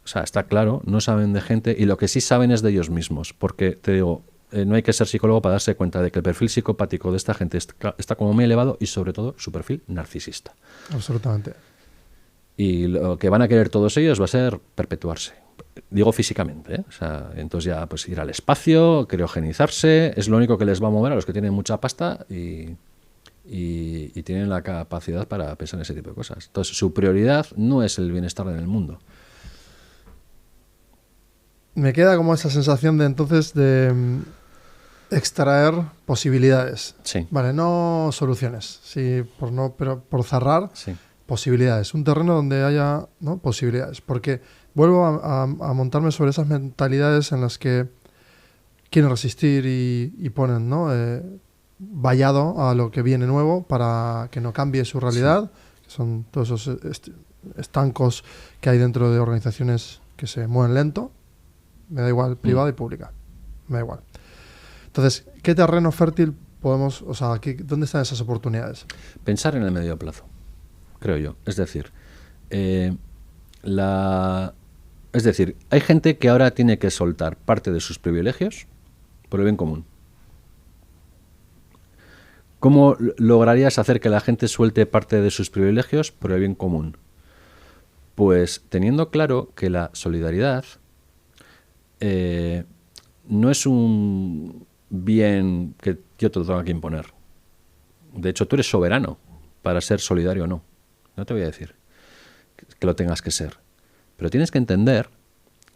[SPEAKER 2] O sea, está claro, no saben de gente y lo que sí saben es de ellos mismos. Porque, te digo, no hay que ser psicólogo para darse cuenta de que el perfil psicopático de esta gente está como muy elevado y sobre todo su perfil narcisista.
[SPEAKER 1] Absolutamente.
[SPEAKER 2] Y lo que van a querer todos ellos va a ser perpetuarse. Digo físicamente, ¿eh? O sea, entonces ya pues ir al espacio, criogenizarse, es lo único que les va a mover a los que tienen mucha pasta y tienen la capacidad para pensar en ese tipo de cosas. Entonces, su prioridad no es el bienestar en el mundo.
[SPEAKER 1] Me queda como esa sensación de entonces de extraer posibilidades.
[SPEAKER 2] Sí.
[SPEAKER 1] Vale, no soluciones, sí, pero por cerrar,
[SPEAKER 2] sí.
[SPEAKER 1] Posibilidades. Un terreno donde haya, ¿no?, posibilidades. Porque vuelvo a montarme sobre esas mentalidades en las que quieren resistir y ponen, ¿no?, vallado a lo que viene nuevo para que no cambie su realidad, que son todos esos estancos que hay dentro de organizaciones que se mueven lento. Me da igual, privada y pública. Me da igual. Entonces, ¿qué terreno fértil podemos, o sea, dónde están esas oportunidades?
[SPEAKER 2] Pensar en el medio plazo, creo yo. Es decir, hay gente que ahora tiene que soltar parte de sus privilegios por el bien común. ¿Cómo lograrías hacer que la gente suelte parte de sus privilegios por el bien común? Pues teniendo claro que la solidaridad no es un bien que yo te lo tenga que imponer. De hecho, tú eres soberano para ser solidario o no. No te voy a decir que lo tengas que ser. Pero tienes que entender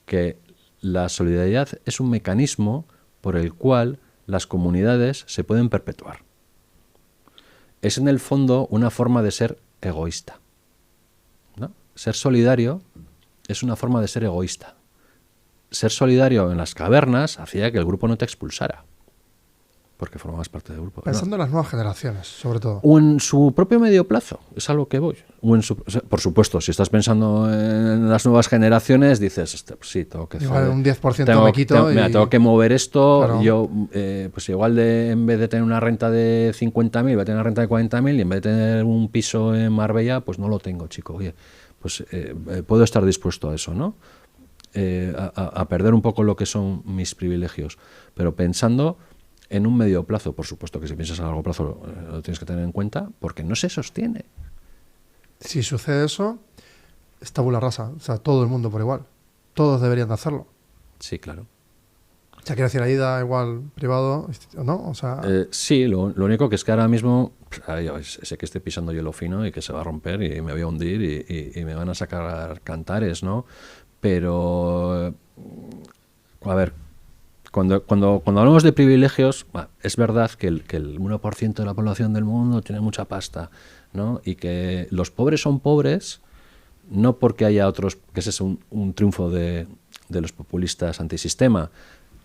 [SPEAKER 2] que la solidaridad es un mecanismo por el cual las comunidades se pueden perpetuar. Es en el fondo una forma de ser egoísta, ¿no? Ser solidario es una forma de ser egoísta. Ser solidario en las cavernas hacía que el grupo no te expulsara, porque formabas parte del grupo.
[SPEAKER 1] Pensando en las nuevas generaciones, sobre todo.
[SPEAKER 2] O en su propio medio plazo, es a lo que voy. Por supuesto, si estás pensando en las nuevas generaciones, dices, pues sí, tengo que...
[SPEAKER 1] Igual un 10% me quito
[SPEAKER 2] tengo que mover esto.
[SPEAKER 1] Claro.
[SPEAKER 2] Yo, pues igual en vez de tener una renta de 50.000, voy a tener una renta de 40.000 y en vez de tener un piso en Marbella, pues no lo tengo, chico. Oye, pues puedo estar dispuesto a eso, ¿no? A perder un poco lo que son mis privilegios, pero pensando en un medio plazo. Por supuesto que si piensas a largo plazo lo tienes que tener en cuenta, porque no se sostiene.
[SPEAKER 1] Si sucede eso, es tabula rasa, o sea, todo el mundo por igual, todos deberían de hacerlo.
[SPEAKER 2] Sí, claro.
[SPEAKER 1] O sea, quiero decir, ahí da igual privado, ¿no? O sea...
[SPEAKER 2] sí, lo único que es que ahora mismo sé que estoy pisando hielo fino y que se va a romper y me voy a hundir y me van a sacar cantares, ¿no? Pero, a ver, cuando hablamos de privilegios, es verdad que el 1% de la población del mundo tiene mucha pasta, ¿no? Y que los pobres son pobres, no porque haya otros, que ese es un triunfo de los populistas antisistema.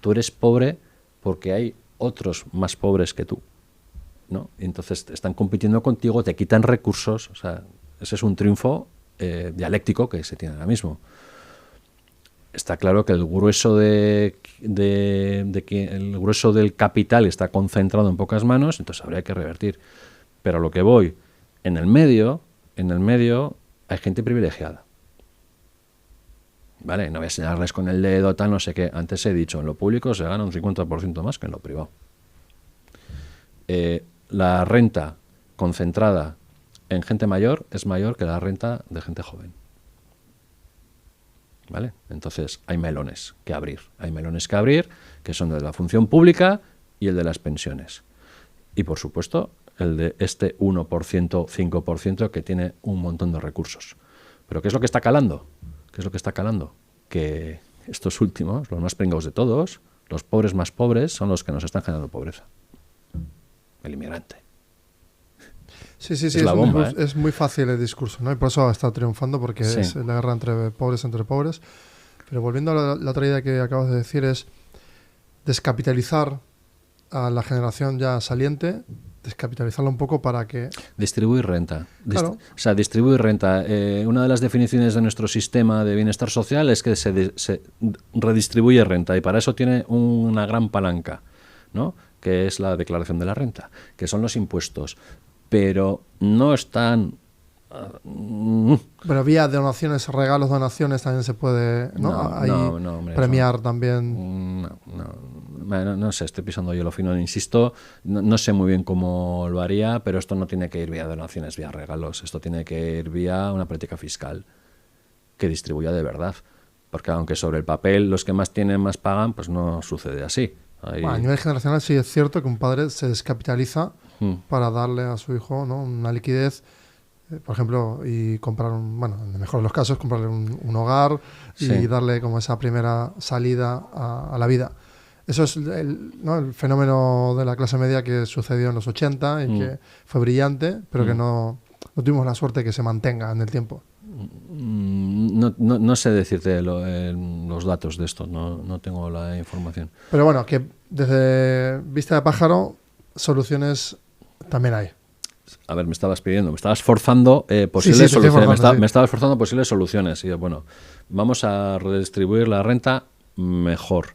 [SPEAKER 2] Tú eres pobre porque hay otros más pobres que tú, ¿no? Y entonces están compitiendo contigo, te quitan recursos, o sea, ese es un triunfo dialéctico que se tiene ahora mismo. Está claro que el grueso el grueso del capital está concentrado en pocas manos, entonces habría que revertir. Pero a lo que voy, en el medio hay gente privilegiada. Vale, no voy a señalarles con el dedo, tal, no sé qué. Antes he dicho, en lo público se gana un 50% más que en lo privado. La renta concentrada en gente mayor es mayor que la renta de gente joven. ¿Vale? Entonces hay melones que abrir. Hay melones que abrir que son de la función pública y el de las pensiones. Y por supuesto el de este 1%, 5% que tiene un montón de recursos. ¿Pero qué es lo que está calando? ¿Qué es lo que está calando? Que estos últimos, los más pringados de todos, los pobres más pobres, son los que nos están generando pobreza. El inmigrante.
[SPEAKER 1] Sí, es la bomba, es muy fácil el discurso, ¿no? Y por eso está triunfando, porque es la guerra entre pobres. Pero volviendo a la otra idea que acabas de decir, es descapitalizar a la generación ya saliente, descapitalizarla un poco para que...
[SPEAKER 2] Distribuir renta.
[SPEAKER 1] Claro.
[SPEAKER 2] O sea, distribuir renta. Una de las definiciones de nuestro sistema de bienestar social es que se redistribuye renta, y para eso tiene una gran palanca, ¿no? Que es la declaración de la renta, que son los impuestos. Pero no están...
[SPEAKER 1] Pero vía donaciones, regalos, donaciones también se puede, ¿no? Ahí
[SPEAKER 2] hombre,
[SPEAKER 1] premiar también.
[SPEAKER 2] No sé, estoy pisando yo lo fino, insisto, no sé muy bien cómo lo haría, pero esto no tiene que ir vía donaciones, vía regalos, esto tiene que ir vía una política fiscal que distribuya de verdad, porque aunque sobre el papel los que más tienen más pagan, pues no sucede así.
[SPEAKER 1] Bueno, a nivel generacional sí es cierto que un padre se descapitaliza para darle a su hijo, ¿no?, una liquidez, por ejemplo, y comprar bueno, en el mejor de los casos, comprarle un hogar y darle como esa primera salida a la vida. Eso es el fenómeno de la clase media que sucedió en los 80 y que fue brillante, pero que no tuvimos la suerte que se mantenga en el tiempo.
[SPEAKER 2] No sé decirte los datos de esto, no tengo la información.
[SPEAKER 1] Pero bueno, que desde vista de pájaro, soluciones también hay.
[SPEAKER 2] A ver, me estabas forzando posibles soluciones. Me estabas forzando posibles soluciones. Y bueno, vamos a redistribuir la renta mejor.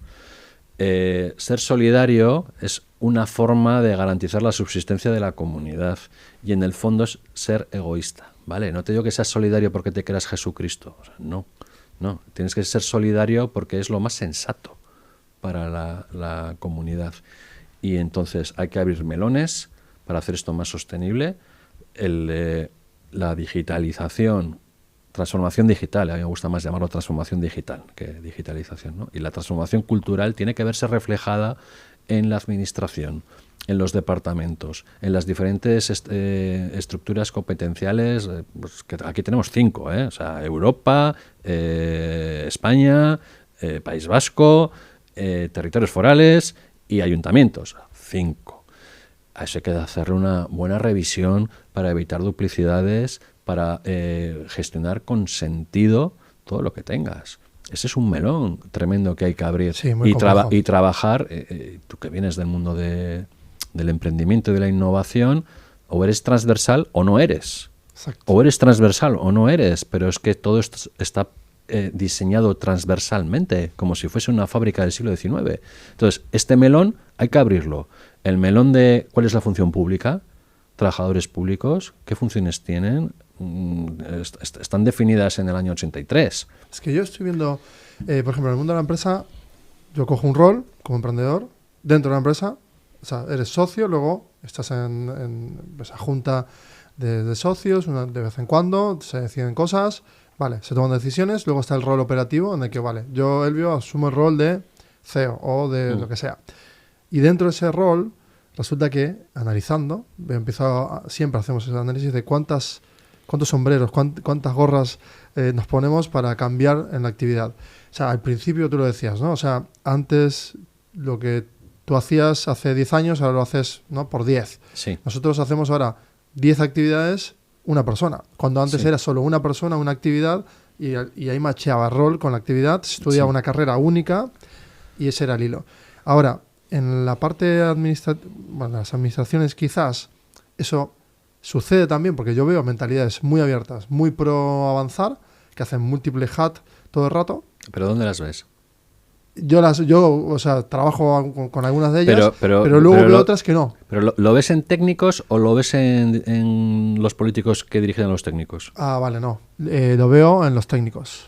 [SPEAKER 2] Ser solidario es una forma de garantizar la subsistencia de la comunidad, y en el fondo es ser egoísta, ¿vale? No te digo que seas solidario porque te creas Jesucristo, o sea, no, tienes que ser solidario porque es lo más sensato para la comunidad, y entonces hay que abrir melones para hacer esto más sostenible. La digitalización, transformación digital, a mí me gusta más llamarlo transformación digital que digitalización, ¿no? Y la transformación cultural tiene que verse reflejada en la administración, en los departamentos, en las diferentes estructuras competenciales, pues que aquí tenemos 5, o sea, Europa, España, País Vasco, territorios forales y ayuntamientos, 5. A eso hay que hacerle una buena revisión para evitar duplicidades, para gestionar con sentido todo lo que tengas. Ese es un melón tremendo que hay que abrir.
[SPEAKER 1] Sí,
[SPEAKER 2] y trabajar, tú que vienes del mundo del emprendimiento y de la innovación, o eres transversal o no eres.
[SPEAKER 1] Exacto.
[SPEAKER 2] O eres transversal o no eres, pero es que todo esto está diseñado transversalmente, como si fuese una fábrica del siglo XIX. Entonces, este melón hay que abrirlo. El melón de ¿cuál es la función pública? Trabajadores públicos, ¿qué funciones tienen? Están definidas en el año 83.
[SPEAKER 1] Es que yo estoy viendo, por ejemplo, en el mundo de la empresa, yo cojo un rol como emprendedor dentro de la empresa, o sea, eres socio, luego estás en esa junta de socios, de vez en cuando, se deciden cosas, vale, se toman decisiones, luego está el rol operativo en el que, vale, yo, Elvio, asumo el rol de CEO o de lo que sea. Y dentro de ese rol, resulta que, analizando, siempre hacemos ese análisis de cuántos sombreros, cuántas gorras nos ponemos para cambiar en la actividad. O sea, al principio tú lo decías, ¿no? O sea, antes lo que tú hacías hace 10 años, ahora lo haces, ¿no?, por 10.
[SPEAKER 2] Sí.
[SPEAKER 1] Nosotros hacemos ahora 10 actividades, una persona. Cuando antes era solo una persona, una actividad, y ahí macheaba el rol con la actividad, se estudiaba una carrera única y ese era el hilo. Ahora, en la parte las administraciones quizás eso sucede también, porque yo veo mentalidades muy abiertas, muy pro avanzar, que hacen múltiple hat todo el rato.
[SPEAKER 2] ¿Pero dónde las ves?
[SPEAKER 1] Yo o sea, trabajo con algunas de ellas, pero luego veo otras que no.
[SPEAKER 2] ¿Pero lo ves en técnicos o lo ves en los políticos que dirigen a los técnicos?
[SPEAKER 1] Ah, vale, no. Lo veo en los técnicos,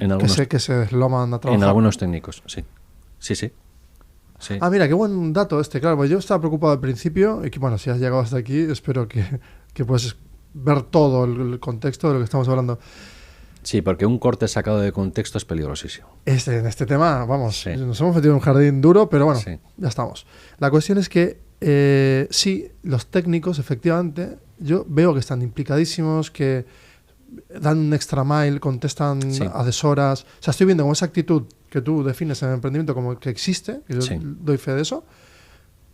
[SPEAKER 1] que se desloman a trabajar.
[SPEAKER 2] En algunos técnicos, sí. Sí.
[SPEAKER 1] Ah, mira, qué buen dato claro, pues yo estaba preocupado al principio, y que bueno, si has llegado hasta aquí, espero que puedas ver todo el contexto de lo que estamos hablando.
[SPEAKER 2] Sí, porque un corte sacado de contexto es peligrosísimo.
[SPEAKER 1] En este tema, vamos, nos hemos metido en un jardín duro, pero bueno, ya estamos. La cuestión es que sí, los técnicos, efectivamente, yo veo que están implicadísimos, que dan un extra mile, contestan a deshoras. O sea, estoy viendo con esa actitud que tú defines en el emprendimiento como que existe, que yo doy fe de eso,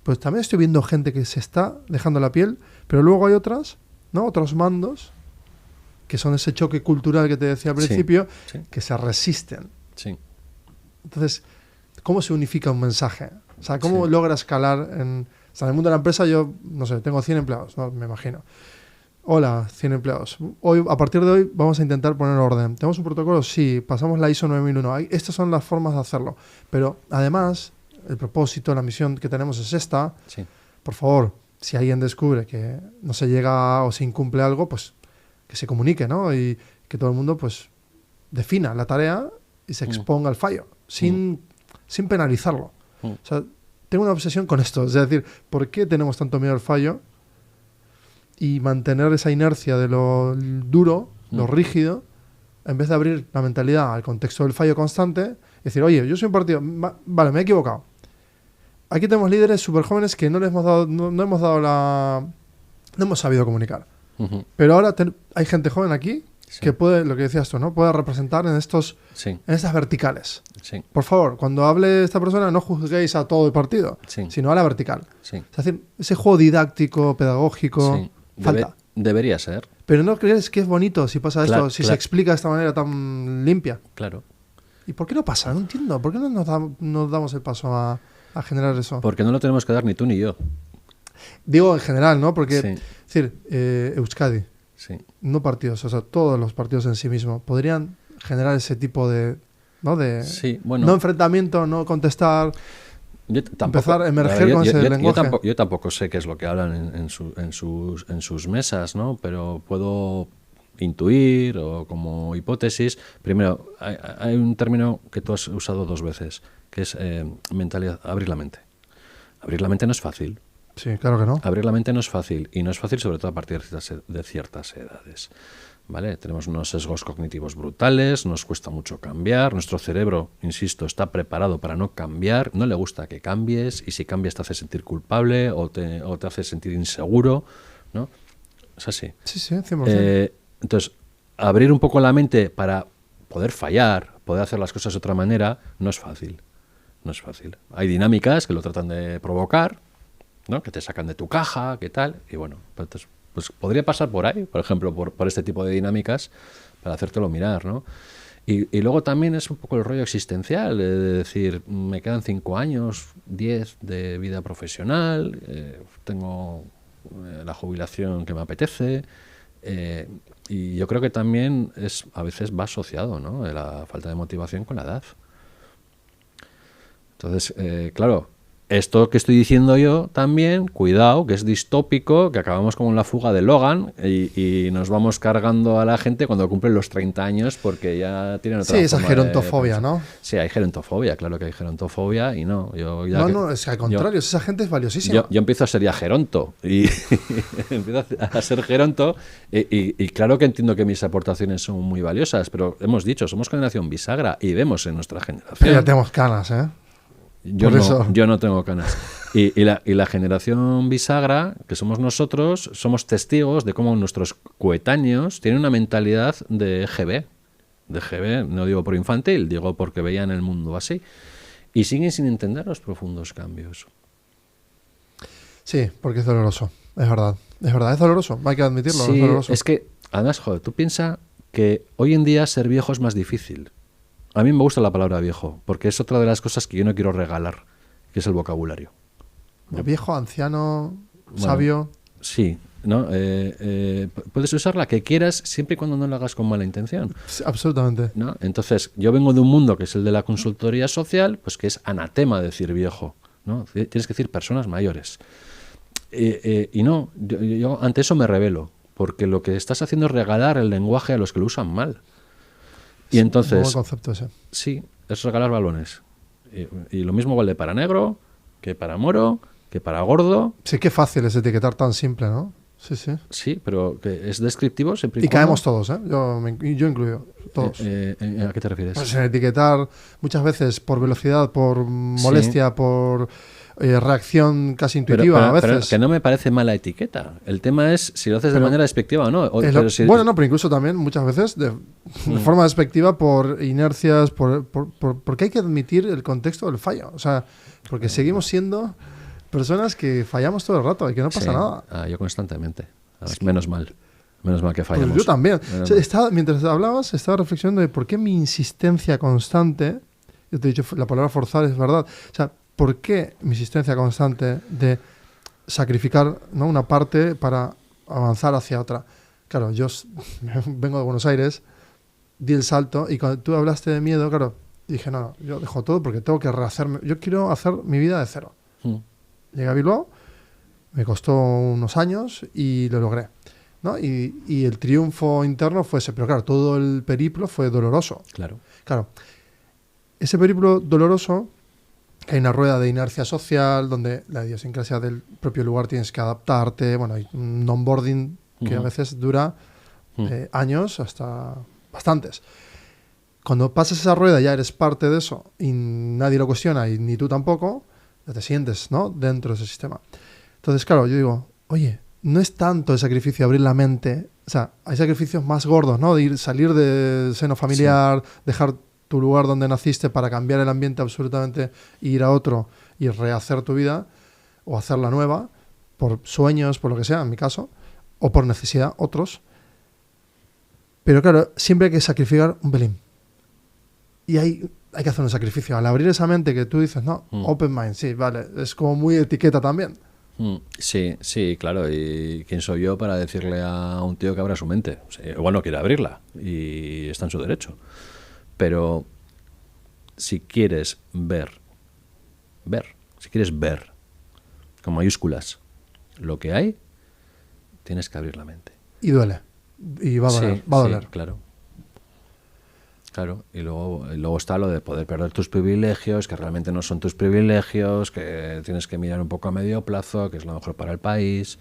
[SPEAKER 1] pues también estoy viendo gente que se está dejando la piel, pero luego hay otros mandos, que son ese choque cultural que te decía al principio, que se resisten.
[SPEAKER 2] Sí.
[SPEAKER 1] Entonces, ¿cómo se unifica un mensaje? O sea, ¿cómo logra escalar en el mundo de la empresa? Yo, no sé, tengo 100 empleados, ¿no? Me imagino. Hola, 100 empleados. A partir de hoy vamos a intentar poner orden. ¿Tenemos un protocolo? Sí. Pasamos la ISO 9001. Estas son las formas de hacerlo. Pero además, el propósito, la misión que tenemos es esta.
[SPEAKER 2] Sí.
[SPEAKER 1] Por favor, si alguien descubre que no se llega o se incumple algo, pues que se comunique, ¿no? Y que todo el mundo pues defina la tarea y se exponga al fallo, sin penalizarlo. O sea, tengo una obsesión con esto. Es decir, ¿por qué tenemos tanto miedo al fallo? Y mantener esa inercia de lo duro, lo rígido, en vez de abrir la mentalidad al contexto del fallo constante y decir, oye, yo soy un partido, vale, me he equivocado. Aquí tenemos líderes súper jóvenes que no hemos sabido comunicar. Pero ahora hay gente joven aquí que puede, lo que decías tú, ¿no? Puede representar en estas verticales.
[SPEAKER 2] Sí.
[SPEAKER 1] Por favor, cuando hable esta persona, no juzguéis a todo el partido, sino a la vertical.
[SPEAKER 2] Sí.
[SPEAKER 1] Es decir, ese juego didáctico, pedagógico, falta.
[SPEAKER 2] Debería ser.
[SPEAKER 1] Pero ¿no crees que es bonito si pasa esto, si se explica de esta manera tan limpia?
[SPEAKER 2] Claro.
[SPEAKER 1] ¿Y por qué no pasa? No entiendo. ¿Por qué no nos damos el paso a generar eso?
[SPEAKER 2] Porque no lo tenemos que dar ni tú ni yo.
[SPEAKER 1] Digo en general, ¿no? Porque, es decir, Euskadi, no partidos, o sea, todos los partidos en sí mismos podrían generar ese tipo de, ¿no? No enfrentamiento, no contestar, empezar a emerger con ese lenguaje.
[SPEAKER 2] Yo tampoco sé qué es lo que hablan en sus mesas, ¿no? Pero puedo intuir o como hipótesis. Primero, hay un término que tú has usado 2 veces, que es mentalidad, abrir la mente. Abrir la mente no es fácil.
[SPEAKER 1] Sí, claro que no.
[SPEAKER 2] Abrir la mente no es fácil, y no es fácil sobre todo a partir de ciertas edades. ¿Vale? Tenemos unos sesgos cognitivos brutales, nos cuesta mucho cambiar, nuestro cerebro, insisto, está preparado para no cambiar, no le gusta que cambies, y si cambias te hace sentir culpable o te hace sentir inseguro, ¿no? Es así.
[SPEAKER 1] Sí, 100%.
[SPEAKER 2] Entonces, abrir un poco la mente para poder fallar, poder hacer las cosas de otra manera, no es fácil. No es fácil. Hay dinámicas que lo tratan de provocar, ¿no? Que te sacan de tu caja, que tal, y bueno, pues podría pasar por ahí, por ejemplo, por este tipo de dinámicas, para hacértelo mirar, ¿no? Y luego también es un poco el rollo existencial, de decir, me quedan 5 años, 10 de vida profesional, tengo la jubilación que me apetece, y yo creo que también a veces va asociado, ¿no? La falta de motivación con la edad. Entonces, claro, esto que estoy diciendo yo también, cuidado, que es distópico, que acabamos como en la fuga de Logan y nos vamos cargando a la gente cuando cumplen los 30 años porque ya tienen otra forma.
[SPEAKER 1] Sí, esa gerontofobia, ¿no?
[SPEAKER 2] Sí, hay gerontofobia, claro que hay gerontofobia y no.
[SPEAKER 1] No, es que al contrario, esa gente es valiosísima.
[SPEAKER 2] Yo empiezo a ser ya geronto y empiezo a ser geronto y claro que entiendo que mis aportaciones son muy valiosas, pero hemos dicho, somos generación bisagra y vemos en nuestra generación.
[SPEAKER 1] Pero ya tenemos canas, ¿eh?
[SPEAKER 2] Yo no tengo canas. Y la generación bisagra, que somos nosotros, somos testigos de cómo nuestros coetáneos tienen una mentalidad de GB. De GB, no digo por infantil, digo porque veían el mundo así. Y siguen sin entender los profundos cambios.
[SPEAKER 1] Sí, porque es doloroso. Es verdad, es doloroso. Hay que admitirlo,
[SPEAKER 2] sí,
[SPEAKER 1] es doloroso.
[SPEAKER 2] Es que, además, joder, tú piensas que hoy en día ser viejo es más difícil. A mí me gusta la palabra viejo, porque es otra de las cosas que yo no quiero regalar, que es el vocabulario.
[SPEAKER 1] Viejo, anciano, sabio.
[SPEAKER 2] Sí, ¿no? Puedes usar la que quieras siempre y cuando no lo hagas con mala intención.
[SPEAKER 1] Sí, absolutamente.
[SPEAKER 2] ¿No? Entonces, yo vengo de un mundo que es el de la consultoría social, pues que es anatema decir viejo, ¿no? Tienes que decir personas mayores. Y no, yo ante eso me rebelo, porque lo que estás haciendo es regalar el lenguaje a los que lo usan mal. Y entonces,
[SPEAKER 1] un buen concepto ese.
[SPEAKER 2] Sí, es regalar balones. Y lo mismo vale para negro, que para moro, que para gordo.
[SPEAKER 1] Sí, qué fácil es etiquetar tan simple, ¿no? Sí, sí.
[SPEAKER 2] Sí, pero que es descriptivo siempre
[SPEAKER 1] y caemos todos, ¿eh? Yo incluido, todos.
[SPEAKER 2] ¿A qué te refieres?
[SPEAKER 1] Pues en etiquetar muchas veces por velocidad, por molestia, por reacción casi intuitiva a veces.
[SPEAKER 2] Pero que no me parece mala etiqueta. El tema es si lo haces de manera despectiva o no.
[SPEAKER 1] Pero incluso también muchas veces de forma despectiva por inercias, porque hay que admitir el contexto del fallo. O sea, porque seguimos siendo personas que fallamos todo el rato y que no pasa nada.
[SPEAKER 2] Yo constantemente. Menos mal que fallamos.
[SPEAKER 1] Pues yo también. Mientras hablabas, estaba reflexionando de por qué mi insistencia constante Yo te he dicho, la palabra forzar es verdad. O sea, ¿por qué mi insistencia constante de sacrificar, ¿no?, una parte para avanzar hacia otra? Claro, yo vengo de Buenos Aires, di el salto y cuando tú hablaste de miedo, claro, dije, no, yo dejo todo porque tengo que rehacerme. Yo quiero hacer mi vida de cero. Llegué a Bilbao, me costó unos años y lo logré, ¿no? Y el triunfo interno fue ese. Pero claro, todo el periplo fue doloroso.
[SPEAKER 2] Claro.
[SPEAKER 1] Claro, ese periplo doloroso, que hay una rueda de inercia social, donde la idiosincrasia del propio lugar tienes que adaptarte. Bueno, hay un onboarding que a veces dura años, hasta bastantes. Cuando pasas esa rueda ya eres parte de eso y nadie lo cuestiona y ni tú tampoco, ya te sientes, ¿no?, dentro de ese sistema. Entonces, claro, yo digo, oye, no es tanto el sacrificio de abrir la mente. O sea, hay sacrificios más gordos, ¿no? De salir del seno familiar, dejar tu lugar donde naciste para cambiar el ambiente absolutamente, ir a otro y rehacer tu vida o hacerla nueva por sueños, por lo que sea, en mi caso, o por necesidad, otros. Pero claro, siempre hay que sacrificar un pelín. Y hay que hacer un sacrificio. Al abrir esa mente que tú dices, no, open mind, sí, vale, es como muy etiqueta también.
[SPEAKER 2] Sí, claro. ¿Y quién soy yo para decirle a un tío que abra su mente? O sea, igual no quiere abrirla y está en su derecho. Pero si quieres ver, con mayúsculas, lo que hay, tienes que abrir la mente.
[SPEAKER 1] Y duele. Y va a doler. Va a doler.
[SPEAKER 2] Sí, claro. Claro, y luego está lo de poder perder tus privilegios, que realmente no son tus privilegios, que tienes que mirar un poco a medio plazo, que es lo mejor para el país.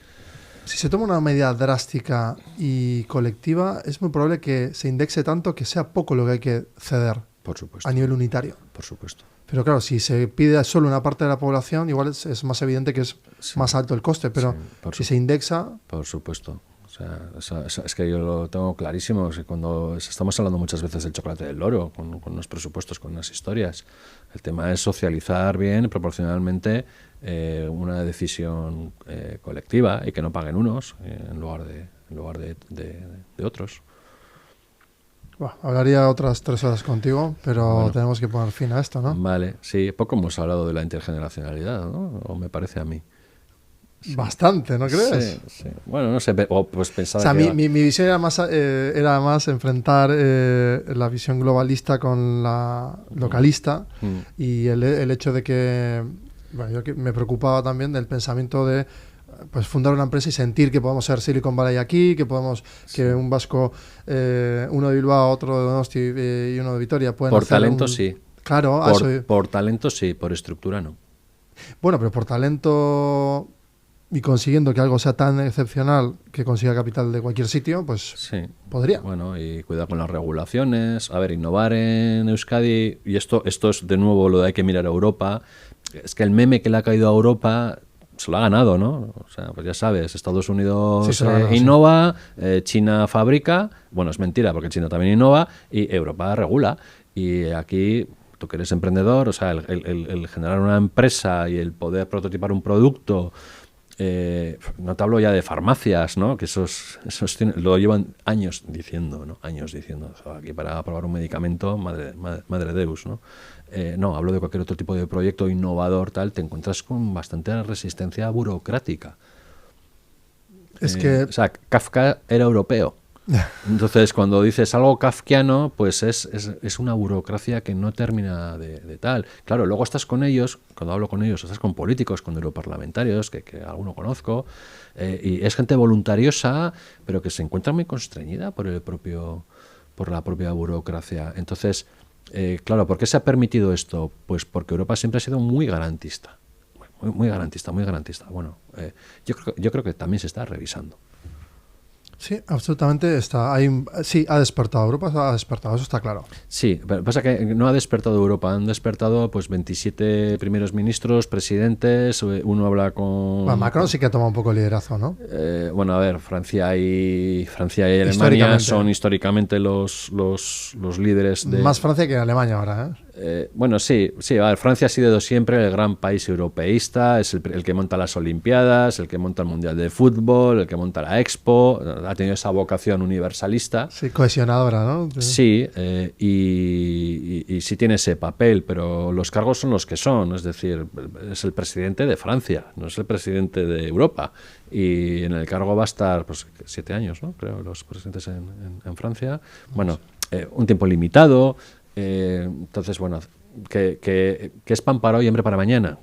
[SPEAKER 1] Si se toma una medida drástica y colectiva, es muy probable que se indexe tanto que sea poco lo que hay que ceder.
[SPEAKER 2] Por supuesto.
[SPEAKER 1] A nivel unitario.
[SPEAKER 2] Por supuesto.
[SPEAKER 1] Pero claro, si se pide solo una parte de la población, igual es más evidente que es más alto el coste, pero si se indexa...
[SPEAKER 2] Por supuesto. O sea, es que yo lo tengo clarísimo. Cuando estamos hablando muchas veces del chocolate del loro, con unos presupuestos, con unas historias, el tema es socializar bien, proporcionalmente, una decisión colectiva y que no paguen unos en lugar de otros.
[SPEAKER 1] Bueno, hablaría otras 3 horas contigo, pero bueno, tenemos que poner fin a esto, ¿no?
[SPEAKER 2] Vale, sí, poco hemos hablado de la intergeneracionalidad, ¿no? O me parece a mí.
[SPEAKER 1] Sí. Bastante, ¿no crees?
[SPEAKER 2] Sí. Bueno, no sé, pues pensaba
[SPEAKER 1] o sea,
[SPEAKER 2] que...
[SPEAKER 1] mi visión era más enfrentar la visión globalista con la localista y el hecho de que... Bueno, yo me preocupaba también del pensamiento de pues fundar una empresa y sentir que podemos ser Silicon Valley aquí, que podemos que un vasco, uno de Bilbao, otro de Donosti y uno de Vitoria pueden
[SPEAKER 2] por
[SPEAKER 1] hacer
[SPEAKER 2] talento sí.
[SPEAKER 1] Claro,
[SPEAKER 2] por talento sí, por estructura no.
[SPEAKER 1] Bueno, pero por talento y consiguiendo que algo sea tan excepcional que consiga capital de cualquier sitio, pues
[SPEAKER 2] sí.
[SPEAKER 1] Podría.
[SPEAKER 2] Bueno, y cuidar con las regulaciones. A ver, innovar en Euskadi, y esto es de nuevo lo de hay que mirar a Europa. Es que el meme que le ha caído a Europa se lo ha ganado, ¿no? O sea, pues ya sabes, Estados Unidos innova, China fabrica, bueno, es mentira porque China también innova y Europa regula. Y aquí, tú que eres emprendedor, o sea, el generar una empresa y el poder prototipar un producto, no te hablo ya de farmacias, ¿no? Que esos lo llevan años diciendo, ¿no? Años diciendo, o sea, aquí para probar un medicamento, madre Deus, ¿no? No, hablo de cualquier otro tipo de proyecto innovador, tal, te encuentras con bastante resistencia burocrática.
[SPEAKER 1] Es que...
[SPEAKER 2] O sea, Kafka era europeo. Entonces, cuando dices algo kafkiano, pues es una burocracia que no termina de tal. Claro, luego estás con ellos, cuando hablo con ellos, estás con políticos, con europarlamentarios, que alguno conozco, y es gente voluntariosa, pero que se encuentra muy constreñida por la propia burocracia. Entonces, claro, ¿por qué se ha permitido esto? Pues porque Europa siempre ha sido muy garantista. Muy garantista. Bueno, yo creo que también se está revisando.
[SPEAKER 1] Sí, absolutamente está. Sí, ha despertado. Europa ha despertado, eso está claro.
[SPEAKER 2] Sí, pero pasa que no ha despertado Europa, han despertado pues 27 primeros ministros, presidentes, uno habla con...
[SPEAKER 1] Bueno, Macron sí que ha tomado un poco el liderazgo, ¿no?
[SPEAKER 2] Bueno, a ver, Francia y Alemania son históricamente los líderes de...
[SPEAKER 1] Más Francia que Alemania ahora,
[SPEAKER 2] Bueno, sí, a ver, Francia ha sido siempre el gran país europeísta, es el que monta las Olimpiadas, el que monta el Mundial de Fútbol, el que monta la Expo, ha tenido esa vocación universalista.
[SPEAKER 1] Sí, cohesionadora, ¿no?
[SPEAKER 2] Sí, y sí tiene ese papel, pero los cargos son los que son, es decir, es el presidente de Francia, no es el presidente de Europa, y en el cargo va a estar pues 7 años, ¿no? Creo, los presidentes en Francia. Bueno, un tiempo limitado. Entonces, bueno, que es pan para hoy y hambre para mañana.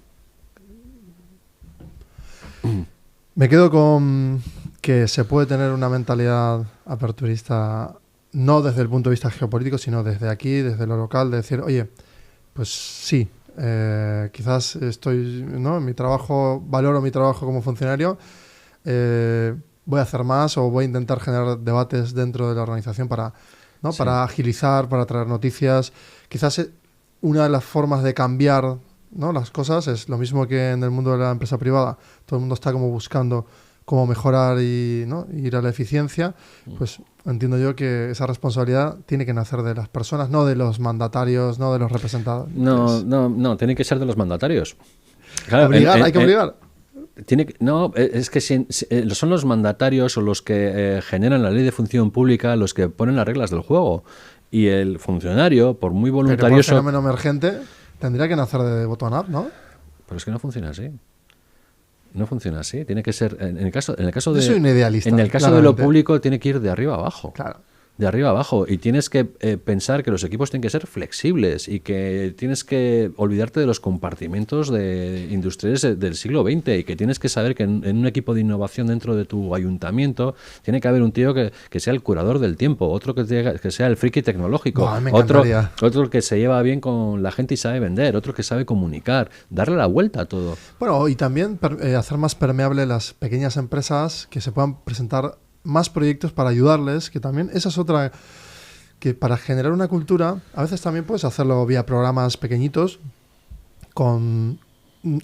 [SPEAKER 1] Me quedo con que se puede tener una mentalidad aperturista, no desde el punto de vista geopolítico, sino desde aquí, desde lo local, de decir, oye, pues sí, quizás estoy, ¿no? En mi trabajo, valoro mi trabajo como funcionario, voy a hacer más o voy a intentar generar debates dentro de la organización para... ¿no? Sí. Para agilizar, para traer noticias. Quizás una de las formas de cambiar, ¿no? Las cosas es lo mismo que en el mundo de la empresa privada. Todo el mundo está como buscando cómo mejorar y, ¿no? Ir a la eficiencia. Pues entiendo yo que esa responsabilidad tiene que nacer de las personas, no de los mandatarios, no de los representados.
[SPEAKER 2] No, tiene que ser de los mandatarios.
[SPEAKER 1] Claro, hay que obligar.
[SPEAKER 2] Es que son los mandatarios o los que generan la ley de función pública los que ponen las reglas del juego. Y el funcionario, por muy voluntarioso...
[SPEAKER 1] Pero por fenómeno emergente tendría que nacer de bottom-up, ¿no?
[SPEAKER 2] Pero es que no funciona así. No funciona así. Tiene que ser... En el caso de...
[SPEAKER 1] Yo soy un idealista.
[SPEAKER 2] En el caso de lo público tiene que ir de arriba a abajo.
[SPEAKER 1] Claro.
[SPEAKER 2] De arriba a abajo, y tienes que pensar que los equipos tienen que ser flexibles y que tienes que olvidarte de los compartimentos industriales del siglo XX y que tienes que saber que en un equipo de innovación dentro de tu ayuntamiento tiene que haber un tío que sea el curador del tiempo, otro que sea el friki tecnológico, otro que se lleva bien con la gente y sabe vender, otro que sabe comunicar, darle la vuelta a todo.
[SPEAKER 1] Bueno, y también hacer más permeable las pequeñas empresas, que se puedan presentar más proyectos para ayudarles, que también esa es otra, que para generar una cultura a veces también puedes hacerlo vía programas pequeñitos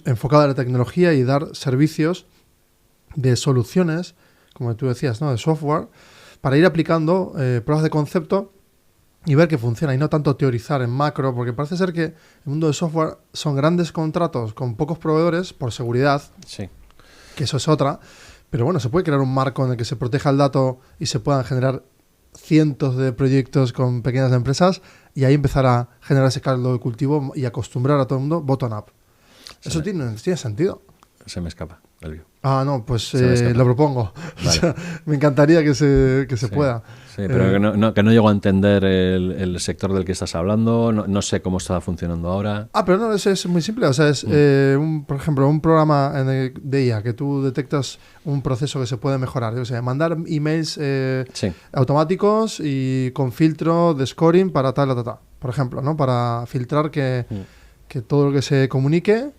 [SPEAKER 1] enfocado a la tecnología y dar servicios de soluciones, como tú decías, ¿no? De software, para ir aplicando pruebas de concepto y ver que funciona, y no tanto teorizar en macro, porque parece ser que el mundo del software son grandes contratos con pocos proveedores por seguridad,
[SPEAKER 2] sí.
[SPEAKER 1] Que eso es otra. Pero bueno, se puede crear un marco en el que se proteja el dato y se puedan generar cientos de proyectos con pequeñas empresas y ahí empezar a generar ese caldo de cultivo y acostumbrar a todo el mundo bottom-up. Eso tiene sentido.
[SPEAKER 2] Se me escapa, Elvio.
[SPEAKER 1] Ah, no, pues lo propongo. Vale. O sea, me encantaría que se pueda.
[SPEAKER 2] Sí, pero que no llego a entender el sector del que estás hablando, no sé cómo está funcionando ahora.
[SPEAKER 1] Ah, pero no, es muy simple. O sea, es, por ejemplo, un programa de IA que tú detectas un proceso que se puede mejorar. O sea, mandar emails automáticos y con filtro de scoring para tal, por ejemplo, ¿no? Para filtrar que todo lo que se comunique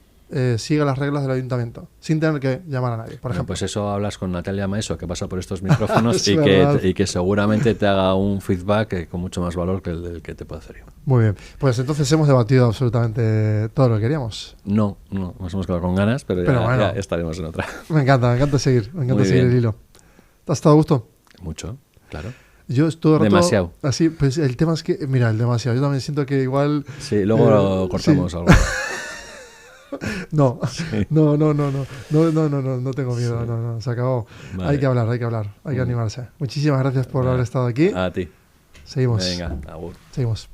[SPEAKER 1] siga las reglas del ayuntamiento, sin tener que llamar a nadie, por ejemplo.
[SPEAKER 2] Pues eso hablas con Natalia Maeso, que pasa por estos micrófonos y que seguramente te haga un feedback con mucho más valor que el que te puedo hacer yo.
[SPEAKER 1] Muy bien, pues entonces hemos debatido absolutamente todo lo que queríamos.
[SPEAKER 2] No, nos hemos quedado con ganas, pero bueno, ya estaremos en otra.
[SPEAKER 1] Me encanta seguir el hilo. ¿Te has estado a gusto?
[SPEAKER 2] Mucho, claro.
[SPEAKER 1] Yo todo el rato,
[SPEAKER 2] demasiado.
[SPEAKER 1] Así, pues el tema es que, mira, el demasiado. Yo también siento que igual...
[SPEAKER 2] Sí, luego lo cortamos algo.
[SPEAKER 1] No, sí. no tengo miedo, sí. no, se acabó. Vale. Hay que hablar, hay que animarse. Muchísimas gracias por haber estado aquí.
[SPEAKER 2] A ti.
[SPEAKER 1] Seguimos.
[SPEAKER 2] Venga, agur.
[SPEAKER 1] Seguimos.